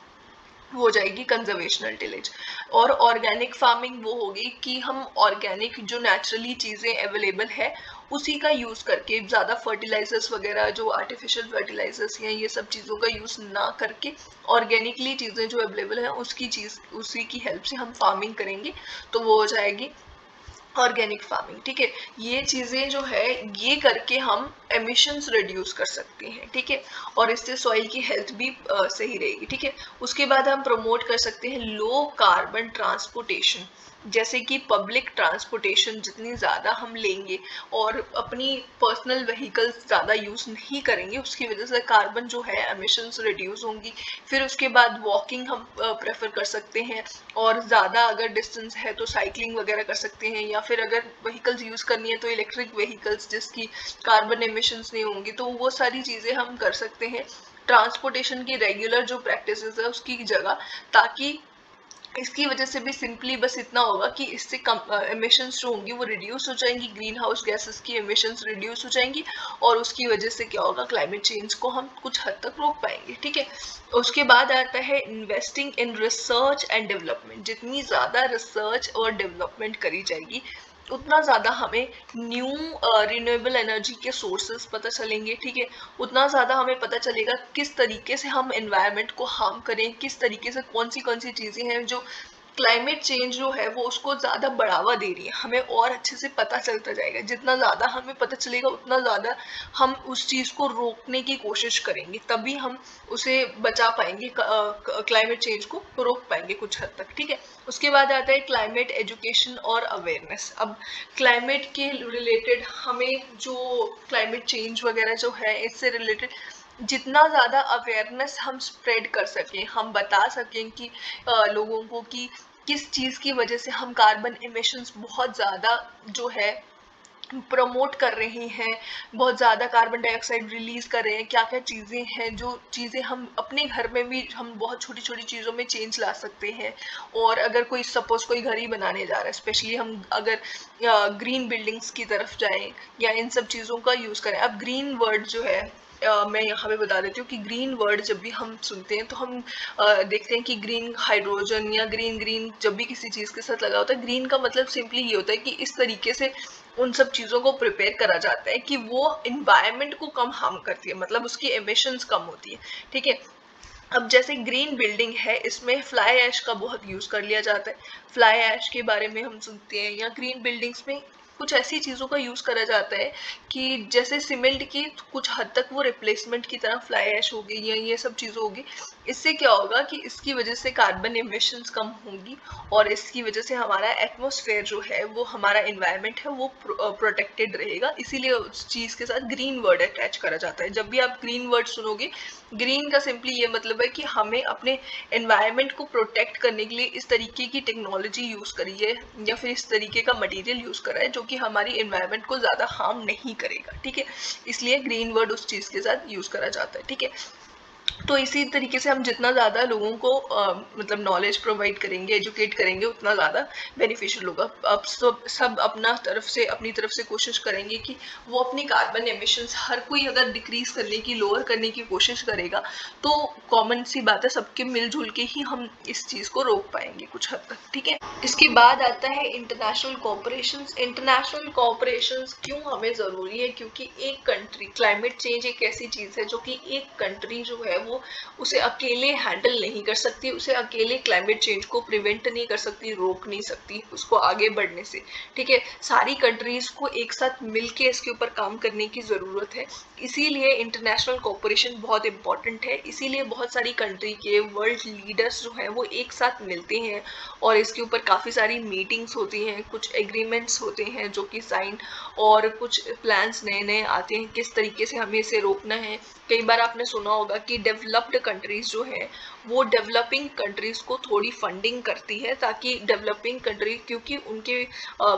वो हो जाएगी कंजर्वेशनल टिलेज। और ऑर्गेनिक फार्मिंग वो होगी कि हम ऑर्गेनिक जो नेचुरली चीज़ें अवेलेबल है उसी का यूज़ करके, ज़्यादा फर्टिलाइजर्स वगैरह जो आर्टिफिशियल फर्टिलाइजर्स या ये सब चीज़ों का यूज़ ना करके ऑर्गेनिकली चीज़ें जो अवेलेबल हैं उसकी चीज़ उसी की हेल्प से हम फार्मिंग करेंगे, तो वो हो जाएगी ऑर्गेनिक फार्मिंग। ठीक है, ये चीज़ें जो है ये करके हम एमिशंस रिड्यूस कर सकते हैं। ठीक है, और इससे सॉइल की हेल्थ भी सही रहेगी। ठीक है, उसके बाद हम प्रमोट कर सकते हैं लो कार्बन ट्रांसपोर्टेशन, जैसे कि पब्लिक ट्रांसपोर्टेशन जितनी ज़्यादा हम लेंगे और अपनी पर्सनल व्हीकल्स ज़्यादा यूज़ नहीं करेंगे उसकी वजह से कार्बन जो है एमिशंस रिड्यूस होंगी। फिर उसके बाद वॉकिंग हम प्रेफर कर सकते हैं, और ज़्यादा अगर डिस्टेंस है तो साइकिलिंग वगैरह कर सकते हैं, या फिर अगर व्हीकल्स यूज़ करनी है तो इलेक्ट्रिक व्हीकल्स जिसकी कार्बन एमिशंस नहीं होंगी, तो वो सारी चीज़ें हम कर सकते हैं ट्रांसपोर्टेशन की रेगुलर जो प्रैक्टिसेस है उसकी जगह, ताकि इसकी वजह से भी सिंपली बस इतना होगा कि इससे कम एमिशंस जो होंगी वो रिड्यूस हो जाएंगी, ग्रीन हाउस गैसेस की एमिशंस रिड्यूस हो जाएंगी, और उसकी वजह से क्या होगा, क्लाइमेट चेंज को हम कुछ हद तक रोक पाएंगे। ठीक है, उसके बाद आता है investing in research and development. जितनी ज़्यादा रिसर्च और डेवलपमेंट करी जाएगी उतना ज़्यादा हमें न्यू रिन्यूएबल एनर्जी के सोर्सेस पता चलेंगे। ठीक है, उतना ज़्यादा हमें पता चलेगा किस तरीके से हम एनवायरनमेंट को हार्म करें, किस तरीके से कौन सी चीज़ें हैं जो क्लाइमेट चेंज जो है वो उसको ज़्यादा बढ़ावा दे रही है, हमें और अच्छे से पता चलता जाएगा। जितना ज़्यादा हमें पता चलेगा उतना ज़्यादा हम उस चीज़ को रोकने की कोशिश करेंगे, तभी हम उसे बचा पाएंगे, क्लाइमेट चेंज को रोक पाएंगे कुछ हद तक। ठीक है, उसके बाद आता है क्लाइमेट एजुकेशन और अवेयरनेस। अब क्लाइमेट के रिलेटेड हमें जो क्लाइमेट चेंज वगैरह जो है इससे रिलेटेड जितना ज़्यादा अवेयरनेस हम स्प्रेड कर सकें, हम बता सकें कि लोगों को कि किस चीज़ की वजह से हम कार्बन एमिशंस बहुत ज़्यादा जो है प्रमोट कर रहे हैं, बहुत ज़्यादा कार्बन डाइऑक्साइड रिलीज कर रहे हैं, क्या क्या चीज़ें हैं जो चीज़ें हम अपने घर में भी हम बहुत छोटी छोटी चीज़ों में चेंज ला सकते हैं। और अगर कोई सपोज कोई घर ही बनाने जा रहा है, स्पेशली हम अगर ग्रीन बिल्डिंग्स की तरफ जाएं या इन सब चीज़ों का यूज़ करें। अब ग्रीन वर्ड जो है मैं यहाँ पे बता देती हूँ कि ग्रीन वर्ड जब भी हम सुनते हैं तो हम देखते हैं कि ग्रीन हाइड्रोजन या ग्रीन ग्रीन जब भी किसी चीज़ के साथ लगा होता है, ग्रीन का मतलब सिंपली ये होता है कि इस तरीके से उन सब चीज़ों को प्रिपेयर करा जाता है कि वो इन्वायरमेंट को कम हार्म करती है, मतलब उसकी एमिशंस कम होती है। ठीक है, अब जैसे ग्रीन बिल्डिंग है इसमें फ्लाई ऐश का बहुत यूज़ कर लिया जाता है, फ्लाई ऐश के बारे में हम सुनते हैं, या ग्रीन बिल्डिंग्स में कुछ ऐसी चीज़ों का यूज़ करा जाता है कि जैसे सीमेंट की कुछ हद तक वो रिप्लेसमेंट की तरह फ्लाई ऐश होगी या ये सब चीज़ें होगी। इससे क्या होगा कि इसकी वजह से कार्बन एमिशंस कम होंगी, और इसकी वजह से हमारा एटमॉस्फेयर जो है वो हमारा एनवायरनमेंट है वो प्रोटेक्टेड रहेगा। इसीलिए उस चीज़ के साथ ग्रीन वर्ड अटैच करा जाता है। जब भी आप ग्रीन वर्ड सुनोगे, ग्रीन का सिंपली ये मतलब है कि हमें अपने एनवायरनमेंट को प्रोटेक्ट करने के लिए इस तरीके की टेक्नोलॉजी यूज़ करी है या फिर इस तरीके का मटेरियल यूज़ करा है जो कि हमारी एनवायरनमेंट को ज़्यादा हार्म नहीं करेगा। ठीक है, इसलिए ग्रीन वर्ड उस चीज़ के साथ यूज़ करा जाता है। ठीक है, तो इसी तरीके से हम जितना ज़्यादा लोगों को मतलब नॉलेज प्रोवाइड करेंगे, एजुकेट करेंगे, उतना ज़्यादा बेनिफिशियल होगा। अब सब अपनी तरफ से कोशिश करेंगे कि वो अपनी कार्बन एमिशंस हर कोई अगर डिक्रीज करने की, लोअर करने की कोशिश करेगा तो कॉमन सी बात है, सबके मिलजुल के ही हम इस चीज़ को रोक पाएंगे कुछ हद तक। ठीक है, इसके बाद आता है इंटरनेशनल कोऑपरेशंस। इंटरनेशनल कोऑपरेशंस क्यों हमें ज़रूरी है, क्योंकि एक कंट्री, क्लाइमेट चेंज एक ऐसी चीज़ है जो कि एक कंट्री जो है वो उसे अकेले हैंडल नहीं कर सकती, उसे अकेले क्लाइमेट चेंज को प्रिवेंट नहीं कर सकती, रोक नहीं सकती उसको आगे बढ़ने से। ठीक है, सारी कंट्रीज को एक साथ मिलके इसके ऊपर काम करने की ज़रूरत है। इसीलिए इंटरनेशनल कोऑपरेशन बहुत इंपॉर्टेंट है। इसीलिए बहुत सारी कंट्री के वर्ल्ड लीडर्स जो हैं वो एक साथ मिलते हैं और इसके ऊपर काफ़ी सारी मीटिंग्स होती हैं, कुछ एग्रीमेंट्स होते हैं जो कि साइन, और कुछ प्लान्स नए नए आते हैं किस तरीके से हमें इसे रोकना है। कई बार आपने सुना होगा कि डेवलप्ड कंट्रीज जो है वो डेवलपिंग कंट्रीज को थोड़ी फंडिंग करती है, ताकि डेवलपिंग कंट्री, क्योंकि उनके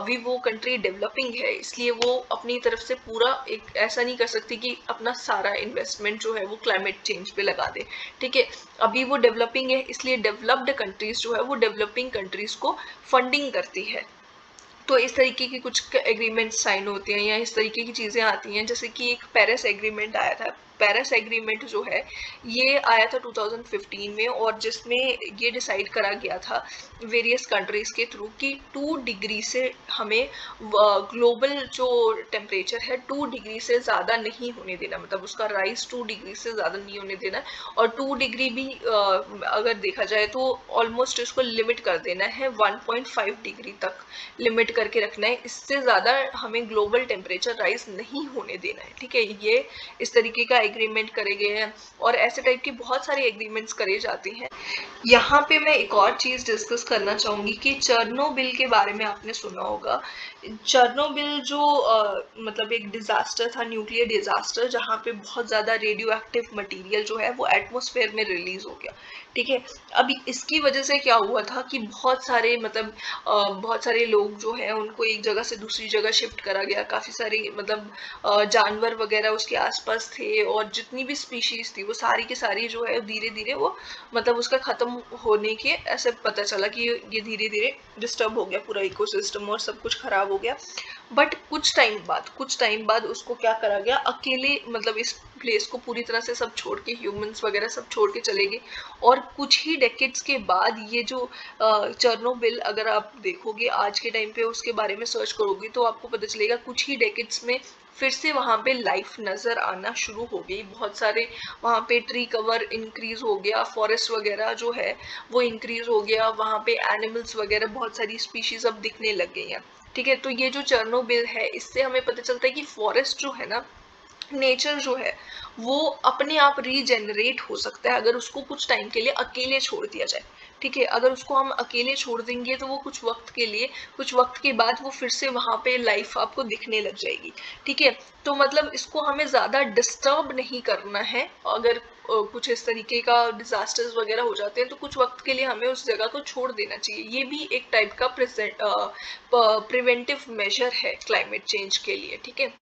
भी वो कंट्री डेवलपिंग है इसलिए वो अपनी तरफ से पूरा एक ऐसा नहीं कर सकती कि अपना सारा इन्वेस्टमेंट जो है वो क्लाइमेट चेंज पे लगा दे। ठीक है, अभी वो डेवलपिंग है इसलिए डेवलप्ड कंट्रीज जो है वो डेवलपिंग कंट्रीज को फंडिंग करती है। तो इस तरीके की कुछ एग्रीमेंट साइन होते हैं या इस तरीके की चीज़ें आती हैं, जैसे कि एक पेरिस एग्रीमेंट आया था पेरिस एग्रीमेंट जो है ये आया था 2015 में, और जिसमें ये डिसाइड करा गया था वेरियस कंट्रीज के थ्रू कि 2 डिग्री से हमें ग्लोबल जो टेम्परेचर है 2 डिग्री से ज़्यादा नहीं होने देना, मतलब उसका राइज 2 डिग्री से ज़्यादा नहीं होने देना। और 2 डिग्री भी अगर देखा जाए तो ऑलमोस्ट इसको लिमिट कर देना है, 1.5 डिग्री तक लिमिट करके रखना है, इससे ज़्यादा हमें ग्लोबल टेम्परेचर राइज नहीं होने देना है। ठीक है, ये इस तरीके का एग्रीमेंट करे गए हैं, और ऐसे टाइप के बहुत सारे एग्रीमेंट्स करे जाते हैं। यहाँ पे मैं एक और चीज़ डिस्कस करना चाहूँगी कि चेर्नोबिल के बारे में आपने सुना होगा। चेर्नोबिल जो मतलब एक डिज़ास्टर था, न्यूक्लियर डिज़ास्टर, जहाँ पे बहुत ज़्यादा रेडियो एक्टिव मटीरियल जो है वो एटमॉस्फेयर में रिलीज हो गया। ठीक है, अभी इसकी वजह से क्या हुआ था कि बहुत सारे मतलब बहुत सारे लोग जो हैं उनको एक जगह से दूसरी जगह शिफ्ट करा गया, काफ़ी सारे मतलब जानवर वगैरह उसके आसपास थे, और जितनी भी स्पीशीज थी वो सारी की सारी जो है धीरे धीरे वो मतलब उसका ख़त्म होने के ऐसे पता चला कि ये धीरे धीरे डिस्टर्ब हो गया पूरा इकोसिस्टम और सब कुछ खराब हो गया। बट कुछ टाइम बाद उसको क्या करा गया, अकेले मतलब इस प्लेस को पूरी तरह से सब छोड़ के, ह्यूमंस वगैरह सब छोड़ के चले गए। और कुछ ही डेकेड्स के बाद ये जो चेर्नोबिल, अगर आप देखोगे आज के टाइम पे उसके बारे में सर्च करोगे तो आपको पता चलेगा कुछ ही डेकेड्स में फिर से वहाँ पे लाइफ नज़र आना शुरू हो गई। बहुत सारे वहाँ पे ट्री कवर इंक्रीज हो गया, फॉरेस्ट वगैरह जो है वो इंक्रीज हो गया, वहाँ पे एनिमल्स वगैरह बहुत सारी स्पीशीज अब दिखने लग गई हैं। ठीक है, तो ये जो चेर्नोबिल है इससे हमें पता चलता है कि फॉरेस्ट जो है ना, नेचर जो है वो अपने आप रीजेनरेट हो सकता है अगर उसको कुछ टाइम के लिए अकेले छोड़ दिया जाए। ठीक है, अगर उसको हम अकेले छोड़ देंगे तो वो कुछ वक्त के लिए, कुछ वक्त के बाद वो फिर से वहाँ पे लाइफ आपको दिखने लग जाएगी। ठीक है, तो मतलब इसको हमें ज़्यादा डिस्टर्ब नहीं करना है। अगर कुछ इस तरीके का डिजास्टर्स वगैरह हो जाते हैं तो कुछ वक्त के लिए हमें उस जगह को छोड़ देना चाहिए। ये भी एक टाइप का प्रिवेंटिव मेजर है क्लाइमेट चेंज के लिए। ठीक है।